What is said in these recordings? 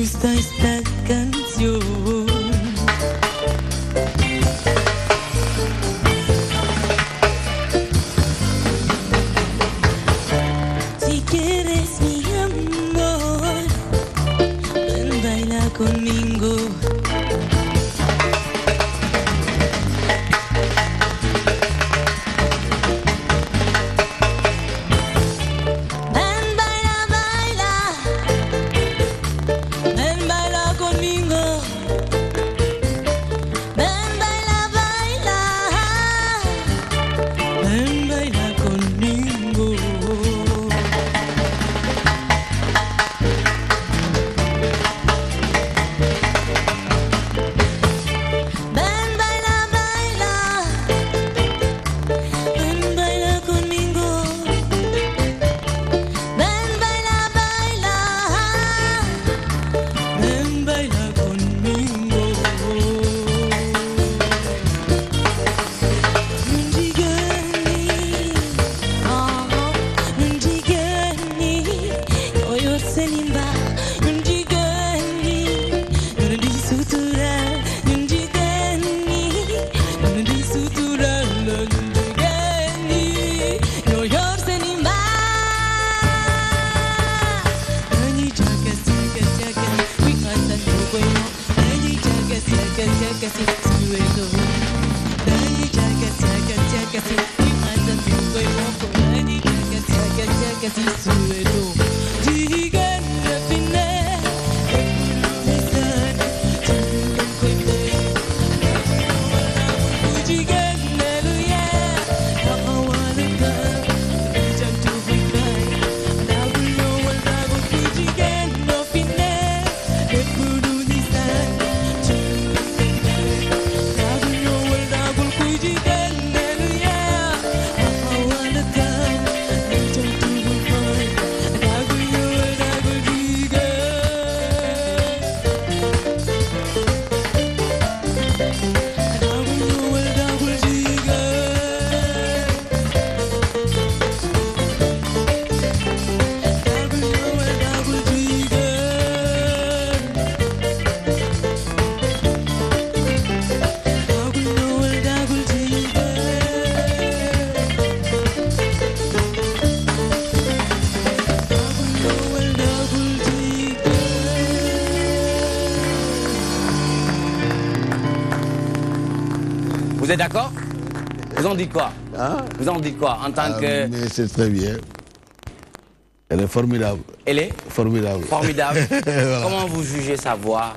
gusta esta canción. Si quieres mi amor, ven baila conmigo. Vous êtes d'accord? Vous en dites quoi? Hein? Vous en dites quoi en tant que... Mais c'est très bien. Elle est formidable. Elle est formidable. Formidable. Voilà. Comment vous jugez sa voix?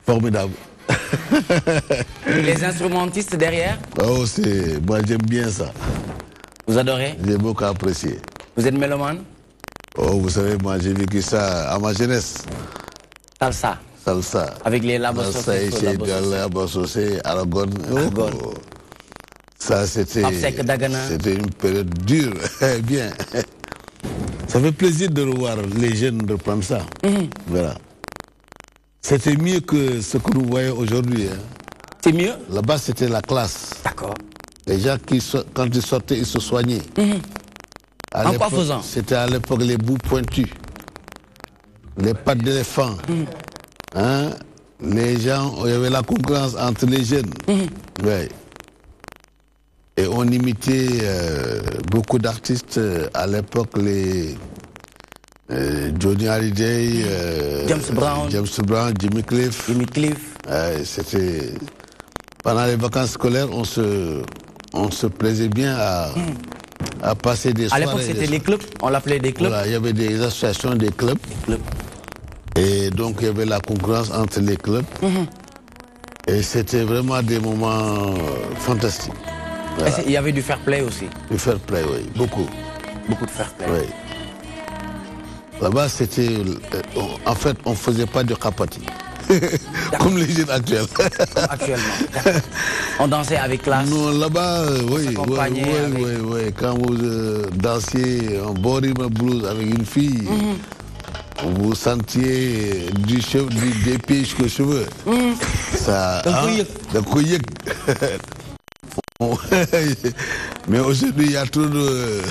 Formidable. Les instrumentistes derrière? Oh, c'est... Moi, j'aime bien ça. Vous adorez? J'ai beaucoup apprécié. Vous êtes mélomane? Oh, vous savez, moi, j'ai vécu ça à ma jeunesse. Salsa? Salsa. Avec les Labossosé. Labossosé, Aragon. Oh. Ça, c'était une période dure. Bien. Ça fait plaisir de revoir les jeunes reprendre ça. Voilà. C'était mieux que ce que nous voyons aujourd'hui. Hein. C'est mieux? Là-bas, c'était la classe. D'accord. Les gens, quand ils sortaient, ils se soignaient. En quoi faisant? C'était à l'époque les bouts pointus, les pattes d'éléphant. Hein? Les gens, il y avait la concurrence entre les jeunes. Ouais. Et on imitait beaucoup d'artistes à l'époque, les Johnny Hallyday, James Brown, Jimmy Cliff. C'était pendant les vacances scolaires, on se plaisait bien à passer des soirées. À l'époque, c'était les clubs. On l'appelait des clubs. Voilà, il y avait des associations, des clubs. Et donc, il y avait la concurrence entre les clubs. Et c'était vraiment des moments fantastiques. Voilà. Il y avait du fair play aussi. Du fair play, oui. Beaucoup. Beaucoup de fair play. Oui. Là-bas, c'était... En fait, on ne faisait pas de kapati. Comme les jeunes actuels. Actuellement. On dansait avec classe. Non, là-bas, oui. Quand vous dansiez en Borima Blues avec une fille... Vous sentiez des pieds jusqu'aux cheveux. Ça, de couillet. Mais aujourd'hui, il y a trop de...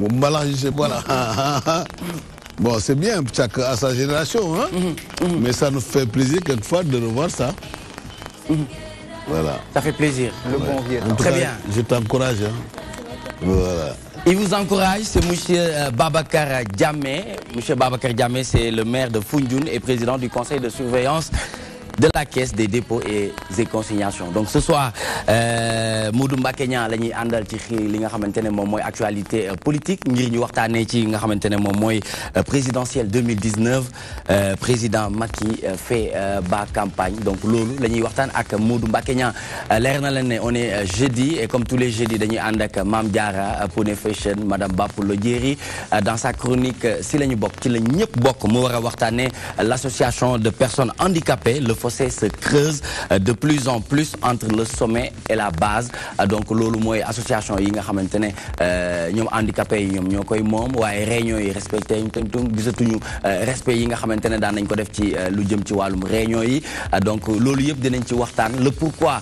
Mon mélange, je sais pas là. Bon, c'est bien, chacun à sa génération, hein. Mais ça nous fait plaisir quelquefois de revoir ça. Voilà. Ça fait plaisir. Le bon vieux temps. Très bien. Je t'encourage, hein. Voilà. Il vous encourage, c'est monsieur Babacar Diamé. Monsieur Babacar Diamé, c'est le maire de Foundiougne et président du conseil de surveillance de la caisse des dépôts et des consignations. Donc ce soir, Modou Mbacké Niang la ñuy àndal ci li nga xamantene mom moy actualité politique ngir ñu waxtaanee ci nga xamantene mom moy présidentielle 2019 président Macky fait bas campagne. Donc lolu lañuy waxtaan ak Modou Mbacké Niang. Leer na leen ne on est jeudi et comme tous les jeudis dañuy ànd ak Mame Diarra Pone Fashion madame Bapoulo Diéry dans sa chronique si lañu bokk ci la ñëpp bokk mu war a waxtaanee l'association de personnes handicapées. Le fossé se creuse de plus en plus entre le sommet et la base. Donc lolu moy association yi nga xamantene ñom handicapés yi ñom ñokoy mom waye réunion yi respecté ñu tam gisatuñu respect yi nga xamantene daan nañ ko def ci lu jëm ci walum réunion yi. Donc lolu yëpp dinañ ci waxtaan le pourquoi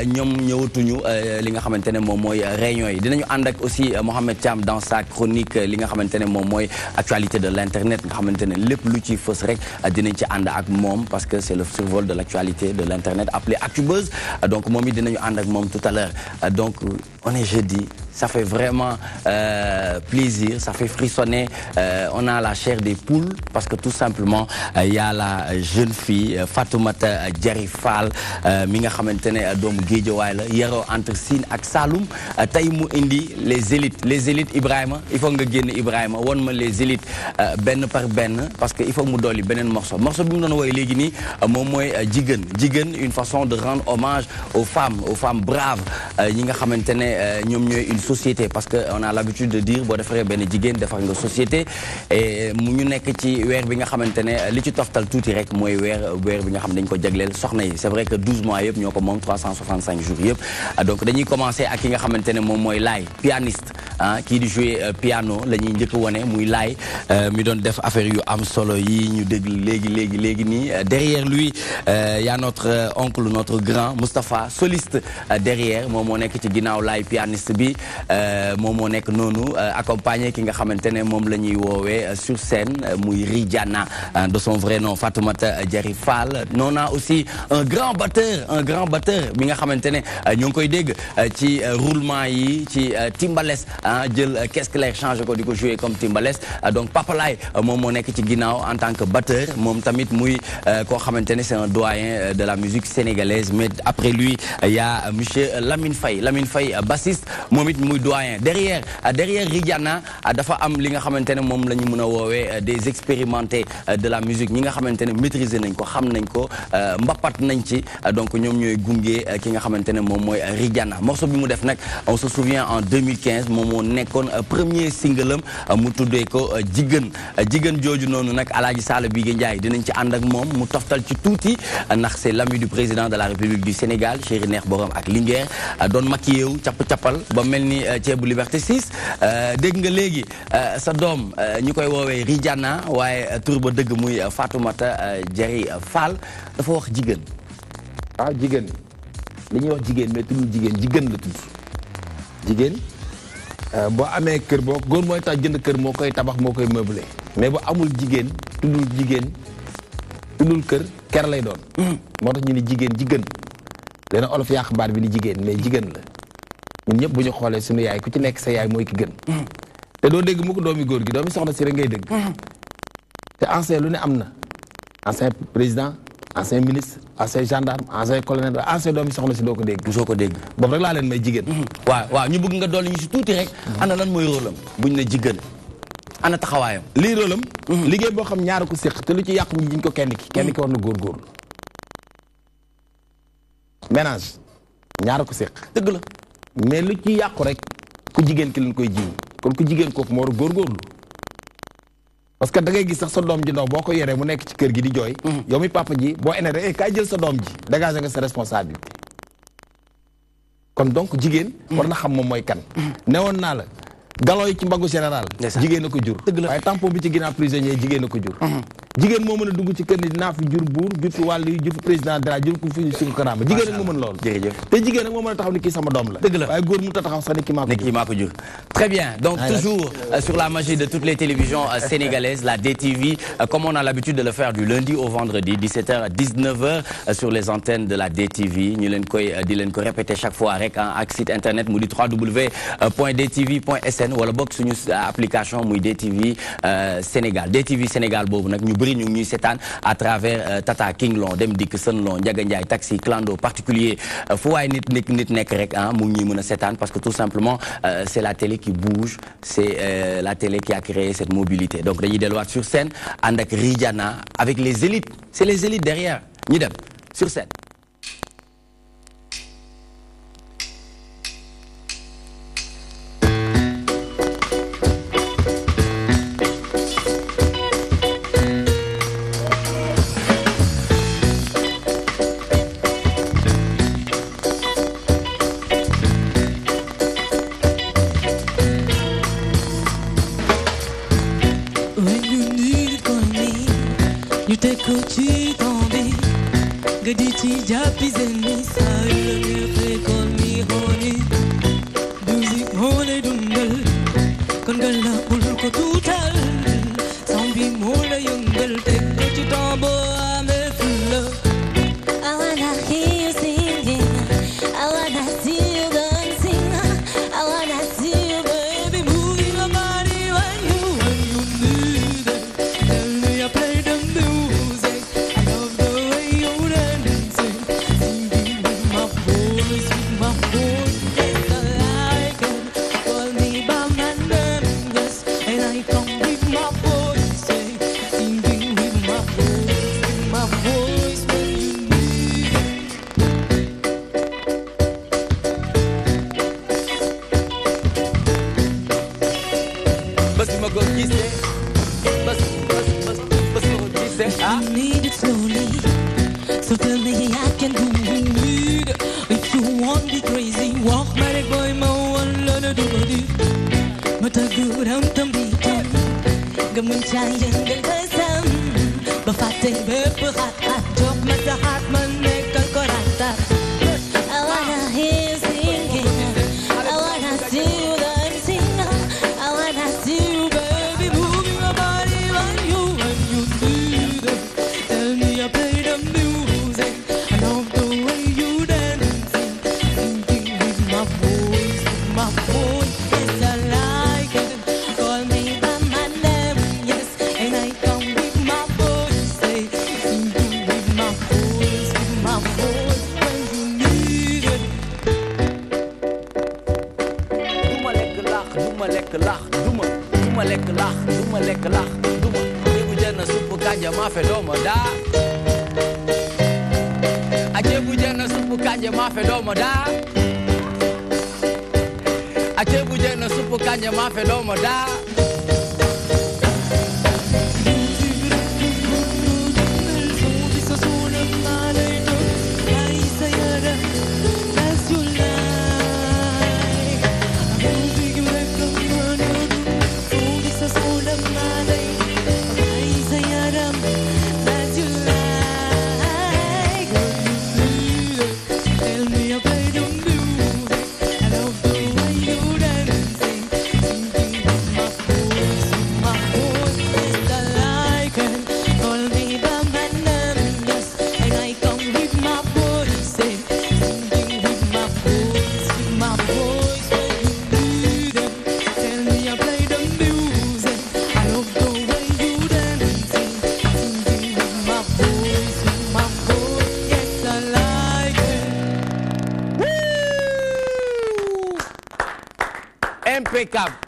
ñom ñëwatuñu li nga xamantene mom moy réunion yi. Dinañu ànd ak aussi Mohamed Thiam dans sa chronique li nga xamantene mom moy actualité de l'internet nga xamantene lepp lu ci fës rek dinañ ci ànd ak mom parce que c'est le survol de l'actualité de l'internet appelé Actubuzz. Donc momi dinañu ànd ak mom tout à l'heure. Donc on est jeudi, ça fait vraiment plaisir, ça fait frissonner, on a la chair des poules parce que tout simplement il y a la jeune fille Fatoumata Diéry Fall mi nga xamantene doomu Guédiawaye la yaroo entre Sine ak Saloum tay mu indi les élites Ibrahima il faut nga génn Ibrahima won ma les élites ben par ben parce que il faut mu dolli benen morceau bi mu doon woy légui ni mom moy Jigéen une façon de rendre hommage aux femmes braves ñi nga xamantene ñom ñoy une société parce que on a l'habitude de dire bo defaree ben jigéen defar nga société et mu ñu nekk ci weer bi nga xamantene li ci toftal touti rek moy weer bi nga xam dañ ko jagleel soxna yi. C'est vrai que 12 mois yëpp ñoko mom 365 jours yëpp. Donc dañuy commencer ak ki nga xamantene mom moy Laye pianiste qui di jouer piano lañuy ñëk woné muy Laye mi doon def affaire yu am solo yi ñu dégg légui ni derrière lui y a notre oncle notre grand Moustapha soliste derrière moom moo nekk ci ginnaaw Laye pianiste bi moom moo nekk noonu accompagné ki nga xamantene mom lañuy woowee sur scène muy Ridiana de son vrai nom Fatoumata Diéry Fall. On a aussi un grand batteur mi nga xamantene ñu ngi koy dégg ci roulement yi ci timbales jël caisse claire changé ko diko jouer comme timbales. Donc Papa Laye moom moo nekk ci ginnaaw en tant que batteur moom tamit muy koo xamantene c'est un doyen de la musique sénégalaise. Mais après lui il y a monsieur Lamine Faye bassiste momit muy doyen derrière Ridiana dafa am li nga xamantene mom lañu mëna wowe des expérimentés de la musique ñi nga xamantene maîtriser nañ ko xam nañ ko mbapat nañ ci. Donc ñom ñoy gungé ki nga xamantene mom moy Ridiana. Morceau bi mu def nak on se souvient en 2015 mom mo nekkon premier single mu tuddé ko Jigéen jooju nonu nak Alaaji Sall Bigué Ndiaye dinañ ci and ak mom mu toftal ci touti ndax c'est l'ami du président de la République du Sénégal Chéri Neex Borom ak Linguère doon maquillé wu cappal ba melni ceebu Liberté 6 dégg nga légui sa doom ñu koy woowee Ridiana waaye tur ba dëgg muy Fatoumata Diéry Fall dafa wax jigéen. Jigéen li ñuy wax jigéen mais tuddul jigéen la tudd jigéen boo amee kër boo góor mooy tax jënd kër moo koy tabax moo koy meublé mais bu amul jigéen tuddul kër lay doon. moo tax ñu ni jigéen dana olof yàq baat bi ni jigéen mais jigéen la ñun ñëpp bu ñu xoolee suñu yaay ku ci nekk sa yaay mooy ki gën. te doo dégg mu ko doomi góor gi doomi soxna si rek ngay dégg. te ancien lu ne am na ancien président ancien ministre ancien gendarme ancien colonel ancien doomi soxna si doo ko dégg. soo ko dégg boobu rek laa leen may jigéen. waaw ñu bëgg nga dolli ñu si tuuti rek. ana lan mooy rôle am buñ ne jigéen ana taxawaayam. lii rôle am. liggéey boo xam ñaar ko séq te lu ci yàqu ñu jiñ ko kenn ki war na góorgóorlu. ménage ñaar ko séq. dëgg la mais lu ci yàqu rek ku jigéen ki lañ koy jiñ kon ku jigéen kooku moo war a góorgóorlu. parce que da ngay gis sax sa doom ji ndaw boo ko yoree mu nekk ci kër gi di jooy. yow mi papa ji boo énervé kaay jël sa doom ji dégagé nga sa responsabilité. kon donc jigéen. war na xam moom mooy kan. newoon naa la galon yi ci mbagu général jigéen na ko jur waaye tampon bi ci ginnaaw prisonnier jigéen na ko jur jigéen moo mën a dugg ci kër ni dinaa fi jur buur jur fi wàll yi jur fi président dara jur ko fi suñu karaama jigéen nag moo mën loolu te jigéen nag moo mën a taxaw ni kii sama doom la waaye góor mu ta taxaw sax ni kii maa ko jur très bien donc toujours sur la magie de toutes les télévisions sénégalaises la DTV comme on a l'habitude de le faire du lundi au vendredi 17h à 19h sur les antennes de la DTV ñu leen koy di leen ko répéter chaque fois rek ak site internet mu di www.dtv.sn wala bokk suñu application muy DTV Sénégal DTV Sénégal boobu nag ñu bëri ñu ngi ñuy seetaan à travers Tata King Long Dem Dikk Sën Long Ndiaga Ndiaye taxi clando particulier fu waay nit nekk rek mu ngi ñuy mën a seetaan parce que tout simplement c'est la télé qui bouge c'est la télé qui a créé cette mobilité donc dañuy delluwaat sur scène ànd ak Ridiana avec les élites c'est les élites derrière ñu dem sur scène.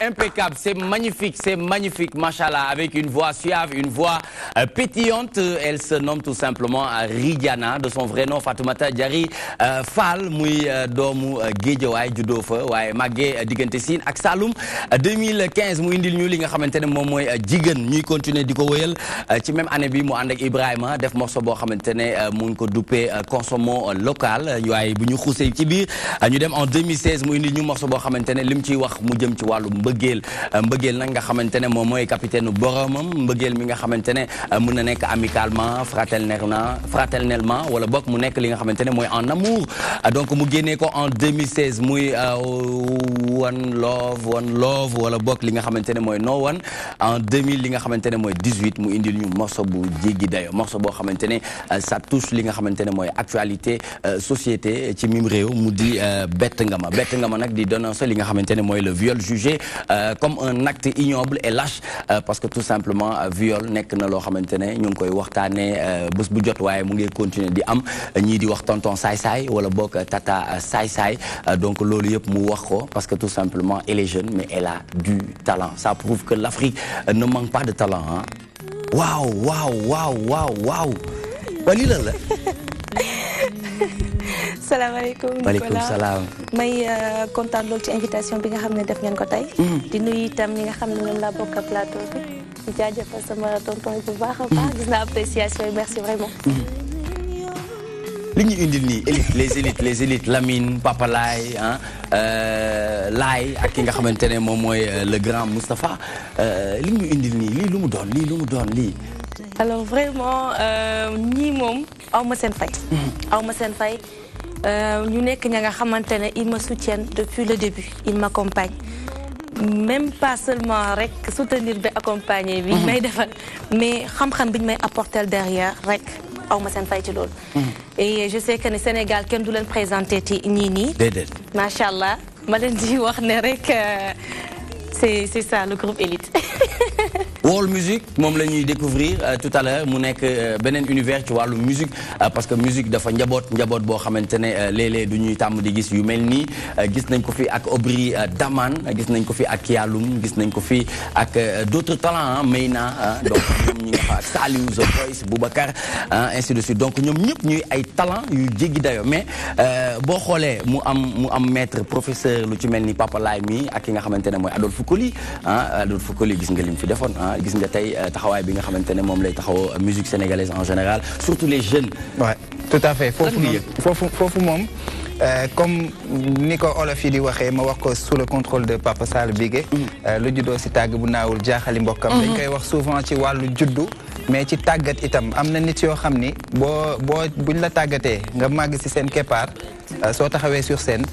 Impeccable, c'est magnifique, machallah, avec une voix suave, une voix pétillante. Elle se nomme tout simplement Ridiana, de son vrai nom Fatoumata Diary Fall, muy doomu Guédiawaye juddoo fa waaye màggee diggante Sine ak Saloum 2015 mu indil ñu li nga xamante ne moom mooy jigéen ñuy continuer di ko wéyal ci même année bi mu ànd ak Ibrahima def morceau boo xamante ne mu ngi ko duppee consommons local waaye bu ñu xuusee ci biir ñu dem en 2016 mu indil ñu morceau boo xamante ne lim ciy wax mu jëm ci wàllu mbëggeel mbëggeel nag nga xamante ne moom mooy capitaine boromam mbëggeel mi nga xamante ne mën na nekk amicalement fraternellement wala bokk mu nekk li nga xamante ne mooy en amour donc mu génnee ko en 2016 muy one love wala bokk li nga xamante ne mooy no one en 2000 li nga xamante ne mooy 18 mu indil ñu morceau bu jéggi dayo morceau boo xamante ne ça touche li nga xamante ne mooy actualité société ci mim réew mu di bett nga ma nag di dénoncer li nga xamante ne mooy le viol jugé comme un acte ignoble et lâche parce que tout simplement viol nekk na loo xamante ne ñu ngi koy waxtaanee bés bu jot waaye mu ngi continuer di am ñii di wax tonton saay-saay wala bokk tata saay-saay donc loolu yëpp mu wax ko parce que tout simplement elle est jeune mais elle a du talent ça prouve que l'Afrique ne manque pas de talent hein. waaw waa lii lan la salaamaaleykum waaleykum salaam may kontaan loolu ci invitation bi nga xam ne def ngeen ko tey di nuyu itam ñi nga xam ne ñoom laa bokk plateau bi di jaajëfal sama tonton bu baax a baax gis naa appréciation yi merci vraiment li ñu indil nii les élites Lamine Papa Laye Laye ak ki nga xamante ne moom mooy le grand Moustapha li ñu indil nii lii lu mu doon lii alors vraiment ñii moom aw ma seen fay ñu nekk ña nga xamante ne ils me soutiennent depuis le début ils m'accompagnent même pas seulement rek soutenir bi accompagner bi may defal mais xam-xam bi ñu may apporter derrière rek aw ma seen fay ci loolu et je sais que ne Sénégal kenn du leen présenté ti ñii nii déedéet macha allah ma leen di wax ne rek c'est ça le groupe Élite World Music moom la ñuy découvrir tout à l'heure mu nekk beneen univers ci wàllu musique parce que musique dafa njaboot boo xamante ne léeg-léeg du ñuy tàmm di gis yu mel nii gis nañ ko fi ak Aubry Daman gis nañ ko fi ak Kialoum gis nañ ko fi ak d'autres talents Mayna donc ñoom ñi nga fa ak Saliou The Voice Boubacar ainsi de suite donc ñoom ñëpp ñuy ay talent yu jéggi dayo mais boo xoolee mu am maître professeur lu ci mel ni Papa Laye mi ak ki nga xamante ne mooy Adolphe Coly Adolphe Coly gis nga lim fi defoon gis nga tey taxawaay bi nga xamante ne moom lay taxaw musique sénégalaise en général surtout les jeunes. Ouais, tout à fait foofu moom comme ni ko olof yi di waxee ma wax ko sous le contrôle de Papa Sall Bigué lu juddoo si tàgg bu naawul jaaxali mbokkam dañ koy wax souvent ci wàllu juddu mais ci tàggat itam am na nit yoo xam ni buñ la tàggatee nga màgg si seen keppaar soo taxawee sur scène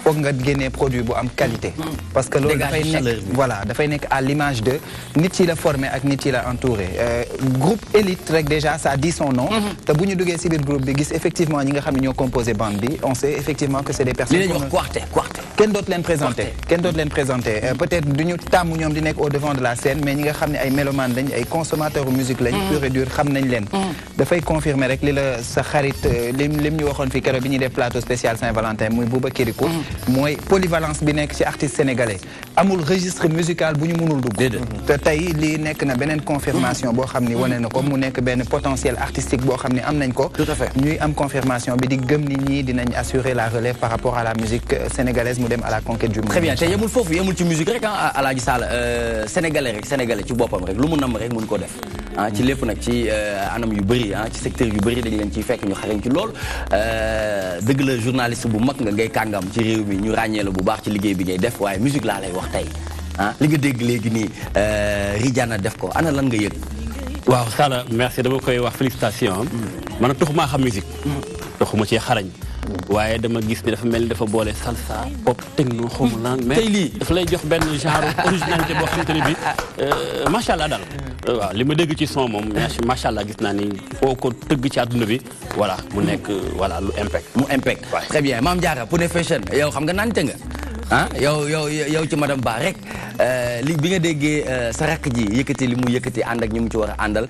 foog nga génnee produit bu am qualité parce que loolu dafay nekk à l'image de nit yi la formé ak nit yi la entouré groupe Élite rek déjà ça dit son nom te bu ñu duggee si biir groupe bi gis effectivement ñi nga xam ne ñoo composé bande bi on sait effectivement que c'est des personnes quartet kenn dootu leen présenté peut-être du ñu tàmm ñoom di nekk au devant de la scène mais ñi nga xam ne ay mélomanes lañ ay consommateurs de musique lañ pur et dur xam nañ leen dafay confirmer rek li la sa xarit lim ñu waxoon fi keroog bi ñuy def plateau spécial Saint-Valentin muy Bouba Kirikou mooy polyvalence bi nekk ci artiste sénégalais amul registre musical bu ñu mënul dugg te tey lii nekk na beneen confirmation boo xam ni wane na ko mu nekk benn potentiel artistique boo xam ni am nañ ko ñuy am confirmation bi di gëm ni ñii dinañ assurer la relève par rapport à la musique sénégalaise mu dem à la conquête du monde. Très bien te yemul foofu yemul ci musique rek Alaaji Sall sénégalais ci boppam rek lu mu nam rek mun ko def ci lépp nag ci anam yu bëri ci secteur yu bëri dañ leen ciy fekk ñu xarañ ci lool dëgg la journaliste bu mag nga ngay kàngam ci réew mi ñu ràññee la bu baax ci liggéey bi ngay def waaye musique laa lay wax tey li nga dégg léegi nii Ridiana def ko ana lan nga yëg. waaw Sala merci dama koy wax félicitation man taxumaa xam musique taxuma ci xarañ waaye dama gis ni dafa mel ni dafa boole salsa pop techno xawma lan mais tey lii dafa lay jox benn genre originalité boo xamante ne bi macha allah daal waaw li ma dégg ci son moom macha allah gis naa ni foo ko tëgg ci àdduna bi voilà mu nekk voilà lu impact très bien Mame Diarra Pouné Fashion yow xam nga naan te nga yow ci madame Ba rek li bi nga déggee sa rakk ji yëkkati li mu yëkkati ànd ak ñi mu ci war a àndal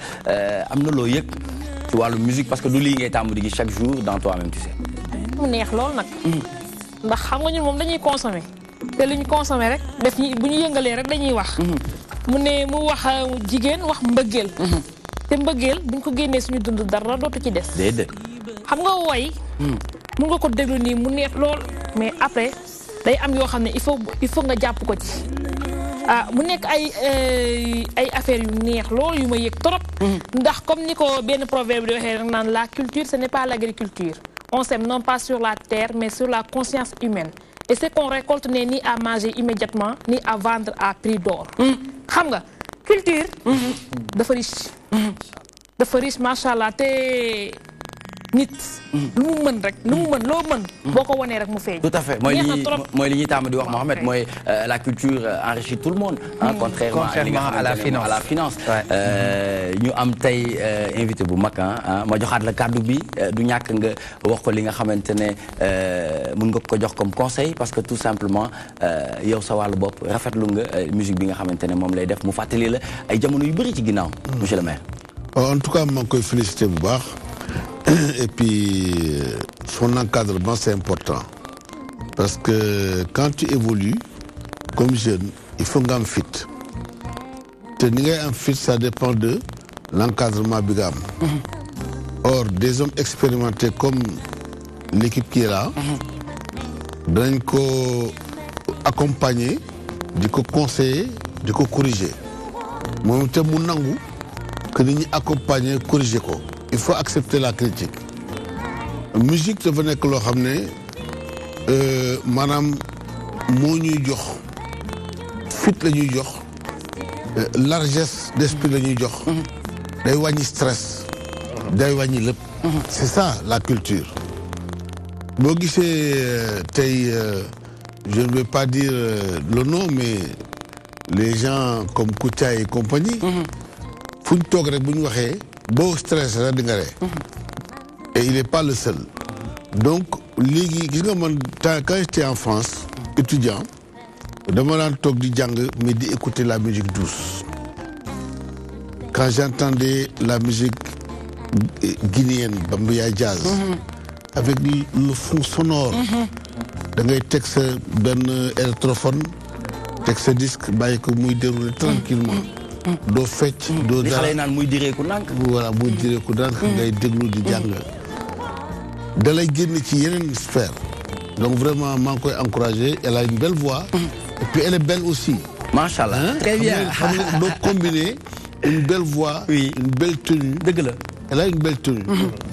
am na loo yëg ci wàllu musique parce que du lii ngay tàmm di gis chaque jour dans toi-même tu sais. mu neex lool nag ndax xam nga ñun moom dañuy consommer te lu ñu consommer rek def bu ñu yëngalee rek dañuy wax mu ne mu wax jigéen wax mbëggeel te mbëggeel bu ñu ko génnee suñu dund dara dootu ci des déedéet xam nga woy mun nga ko déglu nii mu neex lool mais après day am yoo xam ne il faut nga jàpp ko ci mu nekk ay affaires yu neex lool yu ma yëg trop ndax comme ni ko benn proverbe di waxee rek naan la culture ce n'est pas l'agriculture on s'aime non pas sur la terre mais sur la conscience humaine et ce qu'on récolte n'est ni à manger immédiatement ni à vendre à prix d'or. xam nga culture. dafa riche machallah te nit. lu mu mën rek lu mu mën loo mën. boo ko wanee rek mu feeñ. tout à fait mooy li ñuy tàmm di wax Mohamed mooy la culture enrichit tout le monde. contrairement à la finance. ñu am tey invité bu mag ma joxaat la kàddu bi du ñàkk nga wax ko li nga xamante ne mën nga ko jox comme conseil parce que tout simplement yow sa wàllu bopp rafetlu nga musique bi nga xamante ne moom lay def mu fàttali la ay jamono yu bëri ci ginnaaw. monsieur le maire. En tout cas maa ngi koy félicité bu baax. Et puis, son encadrement, c'est important. Parce que quand tu évolues, comme jeune, il faut un fit. Tenir un fit, ça dépend de l'encadrement bigam. Or, des hommes expérimentés comme l'équipe qui est là, doivent accompagner, conseiller, corriger. Moi, je suis que nous accompagner, corriger. Il faut accepter la critique. La musique dafa nekk loo xam ne maanaam moo ñuy jox fit la ñuy jox largesse d'esprit la ñuy jox day wàññi stress day wàññi lépp. C'est ça la culture. boo gisee tey je ne vais pas dire le nom mais les gens comme Kouthia et compagnie fu ñu toog rek bu ñu waxee beau stress là di nga ree et il n'est pas le seul. Donc quand j'étais en France étudiant dama daan toog di jàng mais di écouter la musique douce. Quand j'entendais la musique guinéenne Bambuya jazz avec le fond sonore da ngay teg sa benn électrophone teg sa disque bàyyi ko muy dérouler tranquillement doo fecc doo dara xale naan muy direeku ndànk. voilà muy direeku ndànk ngay déglu di jàng da lay génn ci yeneen sphère. Donc vraiment maa ngi koy encourager, elle a une belle voix et puis elle est belle aussi. Machallah. Très bien. xam nga doo combiner une belle voix, une belle tenue. dëgg la. Elle a une belle tenue.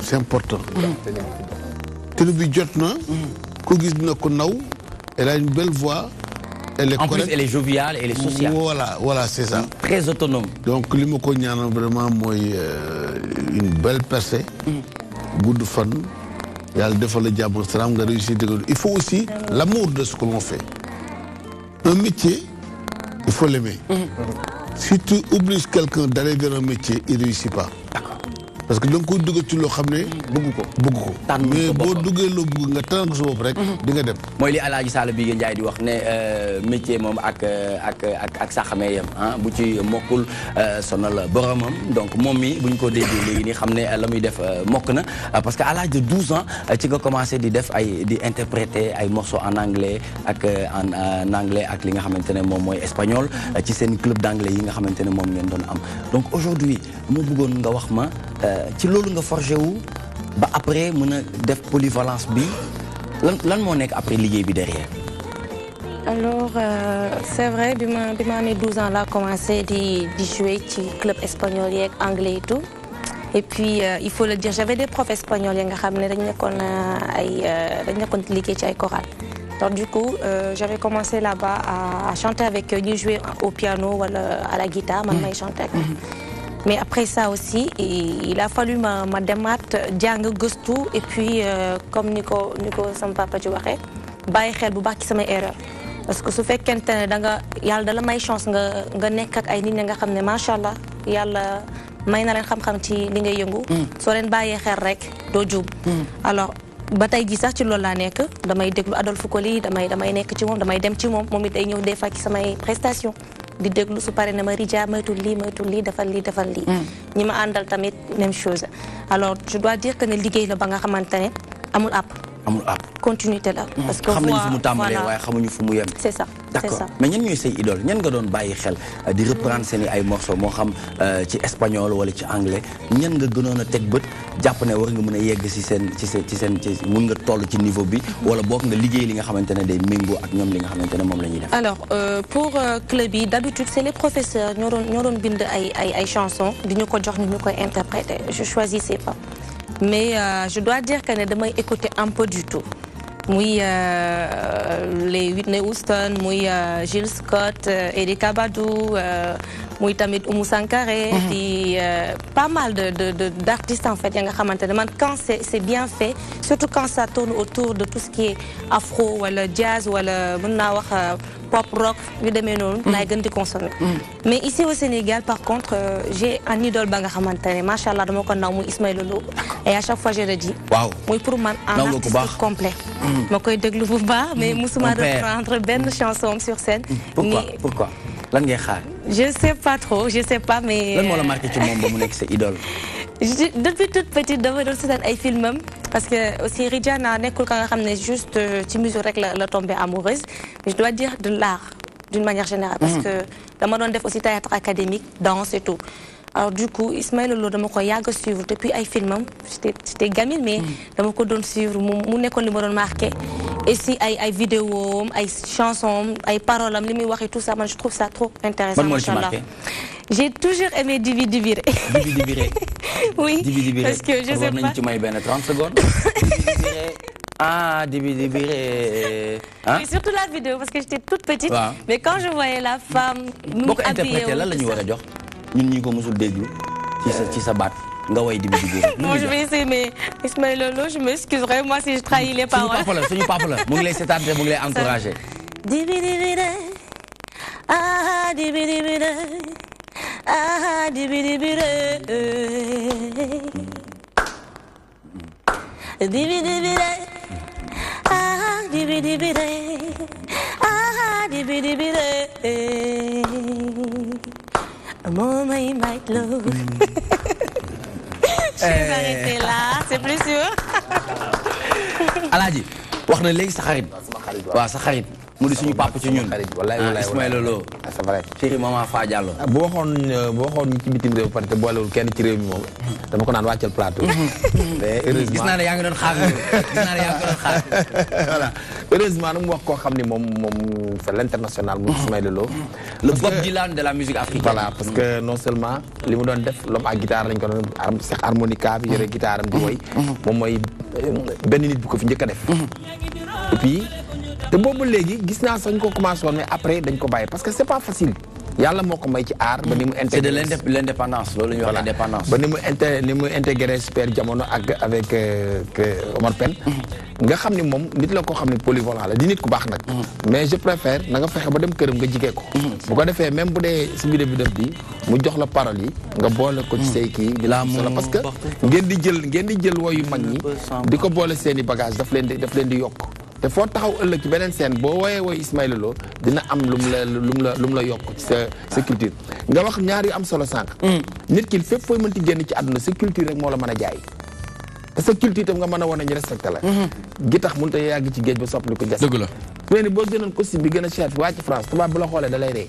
C'est important. tenue bi jot na. ku gis na ko naw. Elle a une belle voix. Elle est en correcte. plus, elle est joviale, elle est sociale. Voilà, c'est ça. Très autonome. Donc, li ma ko ñaanal vraiment mooy une belle percée. Gudd fan. Yàlla defal la jàmm salaam nga réussir dëgg. Il faut aussi l'amour de ce que l'on fait. Un métier, il faut l'aimer. Si tu obliges quelqu'un d'aller vers un métier, il ne réussit pas. Parce que da nga koy dugg ci loo xam ne bëgg ko mais boo duggee loo bëgg nga tànn ko sa bopp rek di nga dem. mooy li Alaaji Sall bi Ndiaye di wax ne métier moom ak saxamee yem bu ci mokkul sonal boromam donc moom mi bu ñu ko déggee léegi nii xam ne la muy def mokk na parce que à l'âge de 12 ans ci nga commencé di def di interpréter ay morceaux en anglais ak en anglais ak li nga xamante ne moom mooy espagnol ci seen club d'anglais yi nga xamante ne moom ngeen doon am donc aujourd'hui mu bëggoon nga wax ma ci loolu nga forgé wu ba après mën a def polyvalence bi lan moo nekk après liggéey bi derrière. Alors c'est vrai bi ma amee 12 ans là commencé di jouer ci club espagnol yeeg anglais et tout et puis il faut le dire j'avais des profs espagnols yi nga xam ne dañ nekkoon liggéey ci ay chorales. Donc du coup j'avais commencé là-bas à chanter avec eux, ñuy jouer au piano wala à la guitare man may chanter ak mais après ça aussi il a fallu ma demaat jàng gëstu et puis comme ni ko sama papa ci waxee bàyyi xel bu baax ci samay erreur parce que su fekkente ne yàlla da la may chance nga nekk ak ay nit ñi nga xam ne macha allah yàlla may na leen xam-xam ci li ngay yëngu. soo leen bàyyee xel rek doo juum. Alors ba tey jii sax ci loolu laa nekk damay déglu Adolphe Coly damay nekk ci moom damay dem ci moom it day ñëw des fois ci samay prestation di déglu su paree na ma Ridja moytul lii defal lii ñi ma àndal tamit même chose. Alors je dois dire que ne liggéey la ba nga xamante ne amul àpp. Continuité là. Parce que xam nañu fu mu tàmbalee waaye xamuñu fu mu yem. C'est ça. D'accord mais ñan ñooy say idole ñan nga doon bàyyi xel di reprendre seen ay morceaux moo xam ci espagnol wala ci anglais ñan nga gënoon a teg bët jàpp ne war nga mën a yegg ci seen mun nga toll ci niveau bi wala boog nga liggéey li nga xamante ne day méngoo ak ñoom li nga xamante ne moom la ñuy def. Alors pour club yi d'habitude c'est les professeurs ñoo doon bind ay chansons di ñu ko jox ni ñu koy interpréter je choisissais pas mais je dois dire que ne damay écouter un peu du tout. muy les Whitney Houston muy Gilles Scott Erykah Badu muy tamit Oumou Sankaré di pas mal d'artistes en fait ya nga xamante ne man quand c'est bien fait surtout quand ça tourne autour de tout ce qui est afro wala jazz wala mën naa wax pop rock yu demee noonu laay gën di consommer mais ici au Sénégal par contre j'ai un idole ba nga xamante ne machallah dama ko naw muy Ismaël Lô et à chaque fois je le dis waaw muy pour man un artiste complet ma koy déglu bu baax mais musuma reprendre benn chanson sur scène pourquoi lan ngay xaar je sais pas trop je sais pas mais lan moo la marqué ci moom ba mu nekk sa idole depuis toute petite dama doon seetaan ay filmam parce que aussi Ridiana nekkul ka nga xam ne juste ci musique rek la tombée amoureuse mais je dois dire de l'art d'une manière générale parce que dama doon def aussi théâtre académique danse et tout alors du coup Ismaël Lô dama ko yàgg suivre depuis ay filmam j'étais gamine mais dama ko doon suivre mu nekkoon li ma doon marqué et si ay vidéo ay chansons ay paroles am li muy wax et tout ça man je trouve ça trop intéressant machallah j'ai toujours aimé Dibi Dibiré oui parce que je sais pas ci may benn 30 secondes Dibi Dibiré ah Dibi Dibiré oui surtout la vidéo parce que j'étais toute petite mais quand je voyais la femme boo ko interprété lan la ñu war a jox ñun ñi ko musul déglu ci sa baat nga way Dibi Dibiré bon je vais essayer mais Ismaël Lô je m'excuse vraiment si je trahis les paroles suñu papa la mu ngi lay seetaan mu ngi lay encouragé Dibi Dibiré ah Dibi Dibiré ah Dibi Dibiré Dibi Dibiré ah Dibi Dibiré ah Dibi Dibiré Maman il might love je vais arrêter là c'est plus sûr Alaaji wax na léegi sa xarit waaw sa xarit mu di suñu papa ci ñun wallaay Ismaël Lô c'est vrai chéri maman Fa Diallo bu waxoon ñi ci bitim réew parce que boolewul kenn ci réew mi moom dama ko naan wàccal plateau mais heureusement gis naa ne yaa ngi doon xaar voilà heureusement nag mu wax koo xam ni moom c'est l'international mu Ismaël Lô le Bob Dylan de la musique africaine voilà parce que non seulement li mu doon def l'homme ak guitare lañ ko doon seq harmonica bi yore guitare am di woy moom mooy benn nit bu ko fi njëkk a def et puis te boobu léegi gis naa sañ ko commencé woon mais après dañ ko bàyyi parce que c'est pas facile yàlla moo ko may ci art ba ni mu intégré c'est de l'indépendance loolu la ñuy wax l'indépendance ba ni mu intégré Super Jamono avec Omar Pène nga xam ni moom nit la koo xam ni polyvalent la di nit ku baax nag mais je préfère na nga fexe ba dem këram nga jigee ko bu ko defee même bu dee si biir bi def bi mu jox la parole yi nga boole ko ci say kii di la solo parce que ngeen di jël woyu mag ñi di ko boole seeni bagage daf leen di yokk te foo taxaw ëllëg ci beneen scène boo woyee woy Ismaël Lô dina am lu mu la yokk ci sa culture nga wax ñaar yu am solo sànq nit ki fépp fooy mënti génn ci àdduna sa culture rek moo la mën a jaay te sa culture tam nga mën a wane ñu respecté la gi tax mënut a yàgg ci géej ba soppali ko jas dëgg la mais ni boo jënoon costume bi gën a cher fi wàcc France tubaab bi la xoolee da lay ree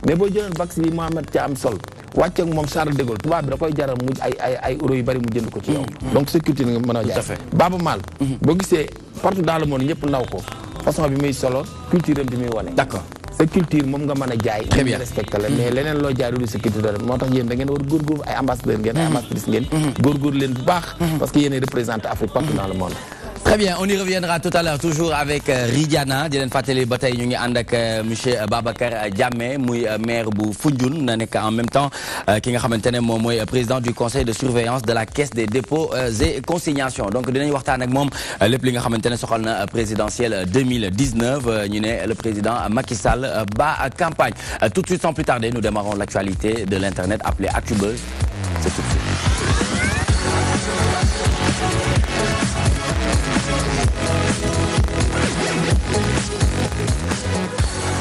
mais boo jënoon vax bi Mohamed Ca am sol wàcce ak moom Charles de Gaulle tubaab bi da koy jaral mu ay euro yu bari mu jënd ko ci yow donc sa culture nga mën a jaay Baaba Maal boo gisee partout dans le monde ñëpp naw ko façon bi muy solo culture am bi muy wane d'accord sa culture moom nga mën a jaay très bien respecté la mais leneen loo jaay du sa culture dara moo tax yéen da ngeen war góorgóorlu ay ambassadeur ngeen ay ambassadrice ngeen góorgóorlu leen bu baax parce que yéen ay représenté Afrique partout dans le monde Très bien, on y reviendra tout à l'heure, toujours avec Ridiana. di leen fàttali ba tey ñu ngi ànd ak monsieur Babacar Diamé muy maire bu Foundiougne na nekk en même temps ki nga xamante ne moom mooy président du conseil de surveillance de la caisse des dépôts et consignations. Donc dinañ waxtaan ak moom lépp li nga xamante ne soxal na présidentielle 2019 ñu ne le président Macky Sall ba campagne. Tout de suite, sans plus tarder, nous démarrons l'actualité de l'internet appelée ActuBuzz. C'est tout de suite.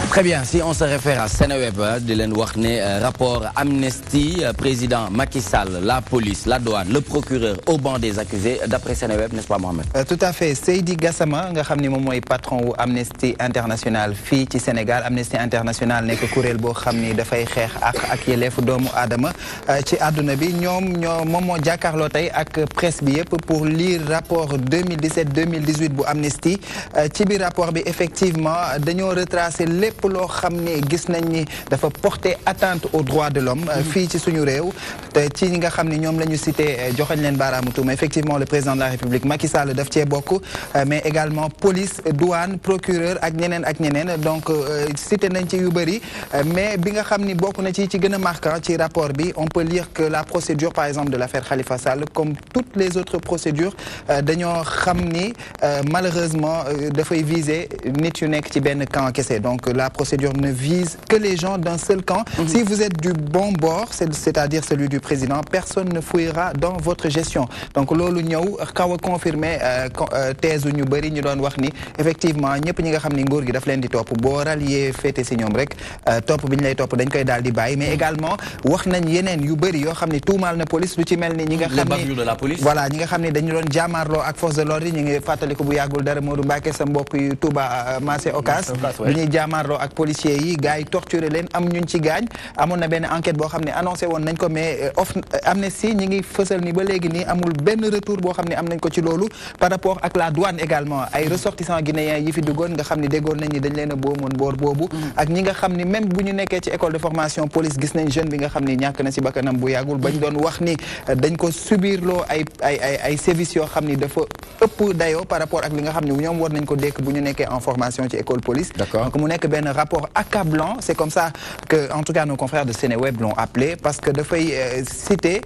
Très bien, si on se réfère à Seneweb, di leen wax ne rapport Amnesty, président Macky Sall, la police, la douane, le procureur au banc des accusés, d'après Seneweb, n'est-ce pas Mohamed? Tout à fait. Seydi Gassama nga xam ni moom mooy patron wu Amnesty International fii ci Sénégal. Amnesty International nekk kuréel boo xam ni dafay xeex ak yelleefu doomu aadama ci àdduna bi moom moo jàkkaarloo tey ak presse bi yëpp pour lire rapport 2017-2018 bu Amnesty. Ci biir rapport bi effectivement dañoo retracer lépp loo xam ne gis nañ ni dafa porter atteinte aux droits de l'homme fii ci suñu réew te ci ñi nga xam ne ñoom la ñu cité joxañ leen baaraamu tuuma effectivement le président de la République Macky Sall daf cee bokk mais également police douane procureur ak ñeneen donc cité nañ ci yu bëri mais bi nga xam ni bokk na ci gën a marquant ci rapport bi on peut lire que la procédure par exemple de l'affaire Khalifa Sall comme toutes les autres procédures dañoo xam ni malheureusement dafay viser nit yu nekk ci benn camp kese donc la procédure ne vise que les gens d'un seul camp si vous êtes du bon bord c'est-à-dire celui du président personne ne fouillera dans votre gestion donc loolu ñëw xaw a confirmer thèse ñu bëri ñu doon wax ni effectivement ñëpp ñi nga xam ni nguur gi daf leen di topp boo rallier féete si ñoom rek topp bi ñu lay topp dañ koy daal di bàyyi mais également wax nañ yeneen yu bëri yoo xam ni tuumaal na police lu ci mel ni ñi nga xam ni voilà ñi nga xam ni dañu doon jaamaarloo ak force de l'ordre ñu ngi fàttaliku bu yàggul dara Modou Mbacké sa mbokk yu Touba Massé Ocass bu ñuy jaamaarloo ak policiers yi gars yi torturé leen am ñun ci gaañ amoon na benn enquête boo xam ne annoncé woon nañ ko mais Amnesty ñi ngi fësal ni ba léegi nii amul benn retour boo xam ne am nañ ko ci loolu par rapport ak la douane également ay ressortissants guinéens yi fi duggoon nga xam ni déggoon nañ ni dañ leen a boomoon boor boobu ak ñi nga xam ni même bu ñu nekkee ci école de formation police gis nañ jeune bi nga xam ni ñàkk na si bakkanam bu yàggul bañ doon wax ni dañ ko subir loo ay services yoo xam ni dafa ëpp dayoo par rapport ak li nga xam ni ñoom war nañ ko dékk bu ñu nekkee en formation ci école police donc mu nekk benn rapport accablant c'est comme ça que en tout cas nos confrères de Sénéweb l'ont appelé parce que dafay citer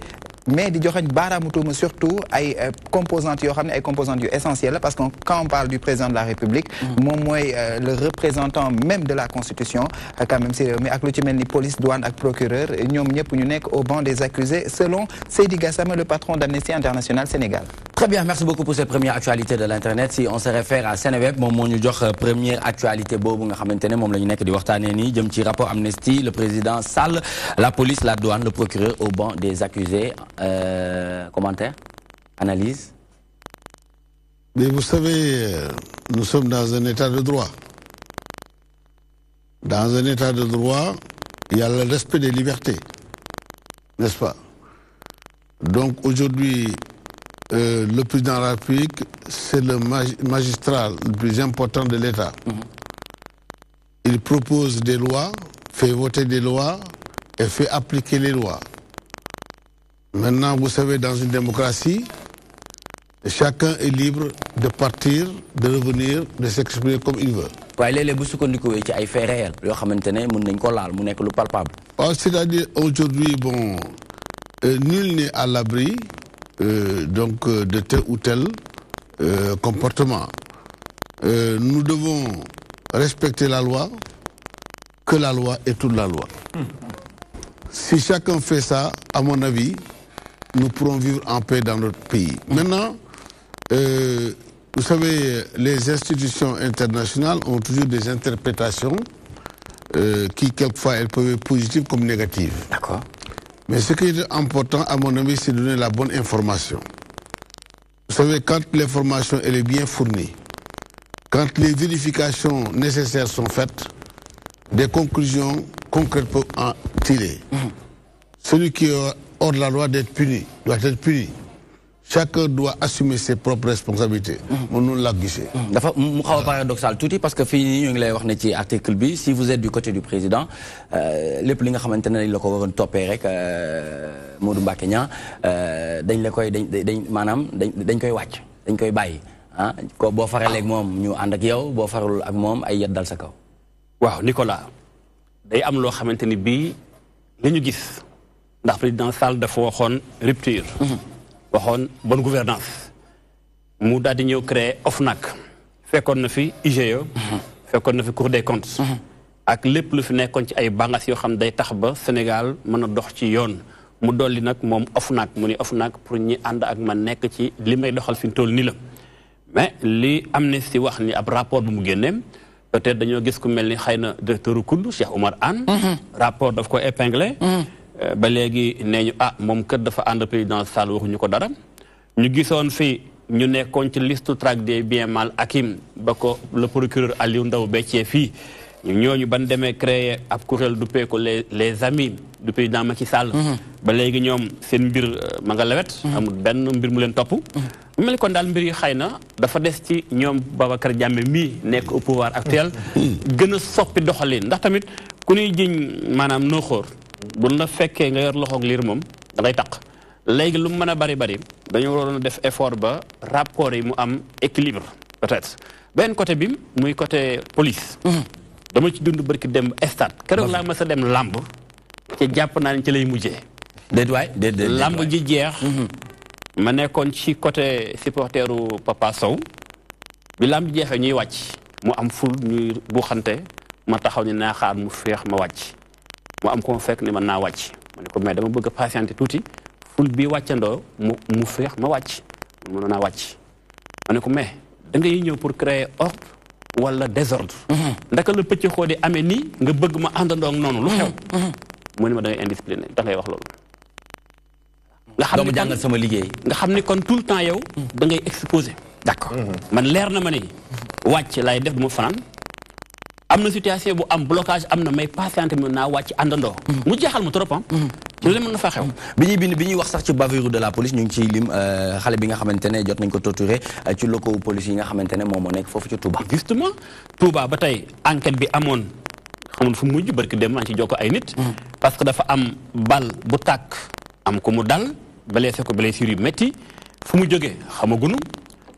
mais di joxañ baaraamu tuuma surtout ay composantes yoo xam ne ay composantes yu essentielles parce que quand on parle du président de la République moom mooy le représentant même de la Constitution quand même si réew mi ak lu ci mel ni police douane ak procureur ñoom ñëpp ñu nekk au banc des accusés selon Seydi Gassama le patron d'Amnesty International Sénégal. Très bien, merci beaucoup pour cette première actualité de l'internet. Si on se réfère à Seneweb moom moo ñu jox première actualité boobu nga xamante ne moom la ñu nekk di waxtaanee nii jëm ci rapport Amnesty le président Sall la police la douane le procureur au banc des accusés. Commentaire, analyse. Mais vous savez, nous sommes dans un état de droit. Dans un état de droit, il y a le respect des libertés, n'est-ce pas? Donc aujourd'hui, le président de la République, c'est le magistrat le plus important de l'État. Il propose des lois, fait voter des lois et fait appliquer les lois. Maintenant, vous savez, dans une démocratie, chacun est libre de partir, de revenir, de s'exprimer comme il veut. C'est-à-dire, aujourd'hui, bon, nul n'est à l'abri donc de tel ou tel comportement. Nous devons respecter la loi, que la loi est toute la loi. Si chacun fait ça, à mon avis, nous pourrons vivre en paix dans notre pays. Maintenant, vous savez, les institutions internationales ont toujours des interprétations qui, quelquefois, elles peuvent être positives comme négatives. D'accord. Mais ce qui est important, à mon avis, c'est de donner la bonne information. Vous savez, quand l'information elle est bien fournie, quand les vérifications nécessaires sont faites, des conclusions concrètes peuvent en tirer. Celui qui est hors de la loi doit être puni. Chacun doit assumer ses propres responsabilités. Nous l'a guissé. Dafa mu xaw a paradoxal tuuti parce que fii nii ñu ngi lay wax ne ci article bi si vous êtes du côté du président lépp li nga xamante ne dañ la ko waroon toppee rek Modou Mbacké Niang dañ la koy dañ koy wàcc dañ koy bàyyi ah ko boo faralee ak moom ñu ànd ak yow boo faralul ak moom ay yet dal sa kaw. waaw Nicolas day am loo xamante ni bii li ñu gis ndax président Sall dafa waxoon rupture. waxoon bonne gouvernance mu daal di ñëw créer OFNAC fekkoon na fi IGE fekkoon na fi Cour des comptes ak lépp lu fi nekkoon ci ay bànqaas yoo xam day tax ba Sénégal mën a dox ci yoon mu dolli nag moom OFNAC mu ni OFNAC pour ñi ànd ak man nekk ci li may doxal fi mu toll nii la mais li Amnesty wax ni ab rapport bu mu génneem peut-être dañoo gis ku mel ni xëy na directeur u COUD Cheikh Oumar Anne rapport daf ko épinglé ba léegi nee ñu moom kër dafa ànd président Sall waxuñu ko dara ñu gisoon fi ñu nekkoon ci liste traque des biens mal acquis ba ko le procureur Aliou Ndao beccee fii ñooñu ban demee créer ab kuréel du ko les amis du président Macky Sall ba léegi ñoom seen mbir ma nga lewet amul benn mbir mu leen topp mu mel ni kon daal mbir yi xëy na dafa des ci ñoom Babacar Diame mii nekk au pouvoir actuel gën a soppi doxalin ndax tamit ku ñuy jiñ maanaam nooxóor buñ la fekkee nga yor loxoog liir moom da ngay taq léegi lu mu mën a bari dañoo waroon a def effort ba rapport yi mu am équilibre peut-être benn côté bi muy côté police dama ci dund barki dem stade keroog laa mës a dem làmb ci jàpp naa ne ci lay mujjee déet làmb ji jeex ma nekkoon ci côté supporteru Papa Sow bi làmb ji jeexee ñuy wàcc mu am ful ñuy buuxante ma taxaw ni naa xaar mu féex ma wàcc mu am ko fekk ni man naa wàcc ma ne ko mais dama bëgg a patienter tuuti ful bi wàccandoo mu féex ma wàcc mënoon naa wàcc ma ne ko mais da ngay ñëw pour créer ordre wala désordre ndaka la pëcc xoo di amee nii nga bëgg ma àndandoo ak noonu lu xew mu ne ma da ngay indiscipliné da ngay wax loolu nga xam ni jàngal sama liggéey nga xam ni kon tout le temps yow da ngay exposé d'accord man leer na ma ne wàcc laay def du ma fanaan am na situation bu am blocage am na may patiente mën naa wàcc àndandoo mu jeexal ma trop ci lu mën na fa xew bi ñuy wax sax ci bavure de la police ñu ngi ciy lim xale bi nga xamante ne jot nañ ko torturé ci locaux police yi nga xamante ne moom moo nekk foofu ci Touba justement Touba ba tey enquête bi amoon xamul fu mujj barki dem maa ci jokko ay nit parce que dafa am bal bu tàkk am ko mu dal blessé ko blessure yu métti fu mu jógee xamagunu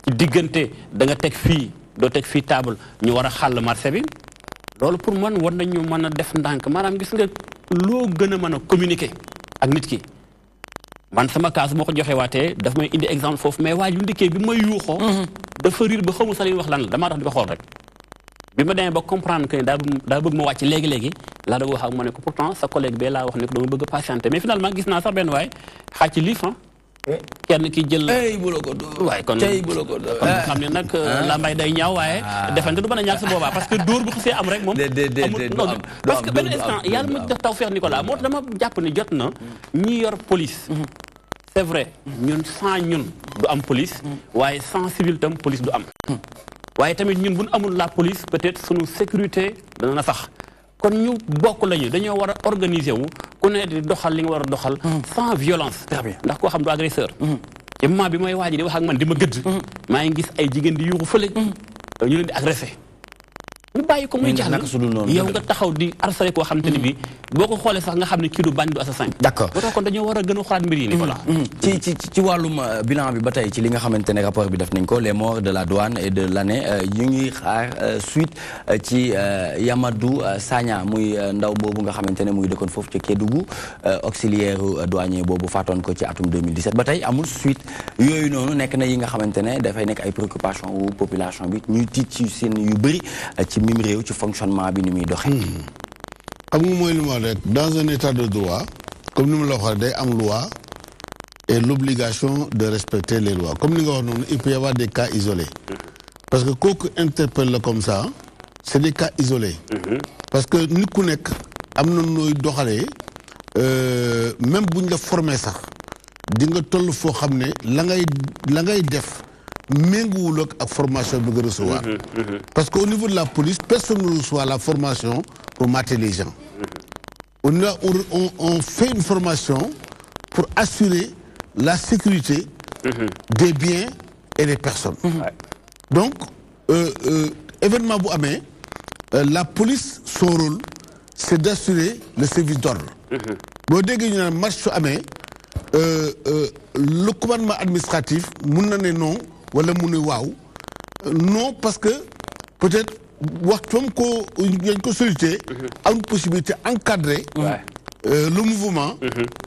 ci diggante da nga teg fii doo teg fii table ñu war a xàll marché bi loolu pour man war nañu mën a def ndànk maanaam gis nga loo gën a mën a communiquer ak nit ki man sama kaas moo ko joxe waatee daf may indi exemple foofu mais waa ju ndikkee bi may yuuxoo dafa riir ba xamul sax li wax lan la damaa tax di ko xool rek bi ma demee ba comprendre que daa bëgg ma wàcc léegi-léegi laa doog wax ak ma ne ko pourtant sa collègue bee laa wax ne ko dama bëgg a patienter mais finalement gis naa sax benn waay xaaj ci liif kenn ki jël waaye kon xam ne nag la mbay day ñaaw waaye defante du mën a ñàkk sa boobaa parce que dóor bu xasee am rek moom parce que benn instant yàlla ma def taw feex Nicolas moo tax dama jàpp ne jot na ñi yor police c'est vrai ñun sans ñun du am police waaye sans civil tam police du am waaye tamit ñun buñ amul la police peut-être sunu sécurité dana na sax kon ñu bokk lañu dañoo war a organiser wu ku ne di doxal li nga war a doxal sans violence ndax koo xam du agresseur ci moment bi mooy waaji di wax ak man di ma gëdd maa ngi gis ay jigéen di yuuxu fële ñu leen di agressé ñu bàyyi ko muy jàll yow nga taxaw di harcelé koo xam te ni bi boo ko xoolee sax nga xam ne kii du bañ du assassin d'accord boo tax kon dañoo war a gën a xoolaat mbir yi Nicolas ci wàllum bilan bi ba tey ci li nga xamante ne rapport bi def nañ ko les morts de la douane et de l'année ñu ngi xaar suite ci Yamadou Sagna muy ndaw boobu nga xamante ne muy dëkkoon foofu ci Kédougou auxiliaire douanier boobu faatoon ko ci atum 2017 ba tey amul suite yooyu noonu nekk na yi nga xamante ne dafay nekk ay préoccupation wu population bi ñuy tiit ci seen yu bëri ci mim réew ci fonctionnement bi ni muy doxee xam nga mooy li ma rek dans un état de droit comme ni ma la waxee day am loi et l'obligation de respecter les lois comme ni nga wax noonu il peut y avoir des cas isolés parce que kooku interpelle la comme ça c'est des cas isolés parce que nit ku nekk am na nooy doxalee même buñ la formé sax di nga toll foo xam ne la ngay def méngoowul ak formation bi nga recevoir parce que au niveau de la police personne ne reçoit la formation pour mater les gens on fait une formation pour assurer la sécurité des biens et des personnes donc événement bu amee la police son rôle c'est d'assurer le service d'ordre boo déggee ñu naan marche su amee le commandement administratif mun na ne non wala mu ne waaw non parce que peut-être waxtoom ko ngeen ko sollicité am possibilité encadrer le mouvement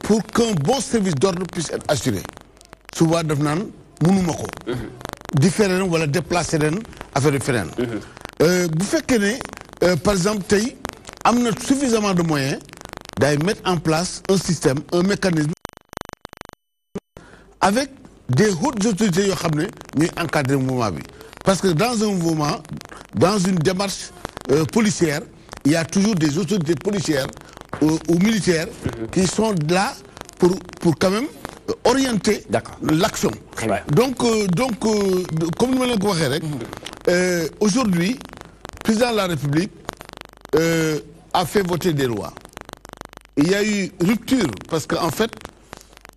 pour qu'un bon service d'ordre puisse être assuré souvent daf naan mënuma ko différer wala déplacer leen affaire de feneen bu fekkee ne par exemple tey am na suffisamment de moyens day mettre en place un système un mécanisme avec des hautes autorités yoo xam ne ñuy encadrer mouvement bi parce que dans un mouvement dans une démarche policière il y a toujours des autorités policières ou militaires qui sont là pour quand même orienter l'action donc comme ni ma leen ko waxee rek aujourd'hui président de la République a fait voter des lois il y a eu rupture parce que en fait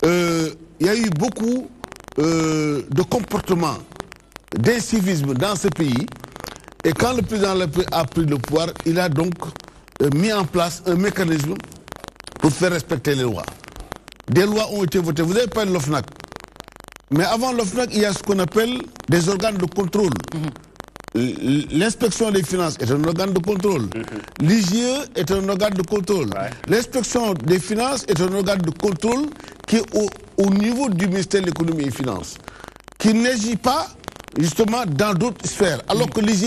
il y a eu beaucoup de comportement d'incivisme dans ce pays. Et quand le président a pris le pouvoir, il a donc mis en place un mécanisme pour faire respecter les lois. Des lois ont été votées. Vous avez parlé de l'OFNAC. Mais avant l'OFNAC, il y a ce qu'on appelle des organes de contrôle. L'inspection des finances est un organe de contrôle. L'IGE est un organe de contrôle. L'inspection des finances est un organe de contrôle qui est au niveau du ministère de l'économie et des finances, qui n'agit pas justement dans d'autres sphères. Alors que l'IGE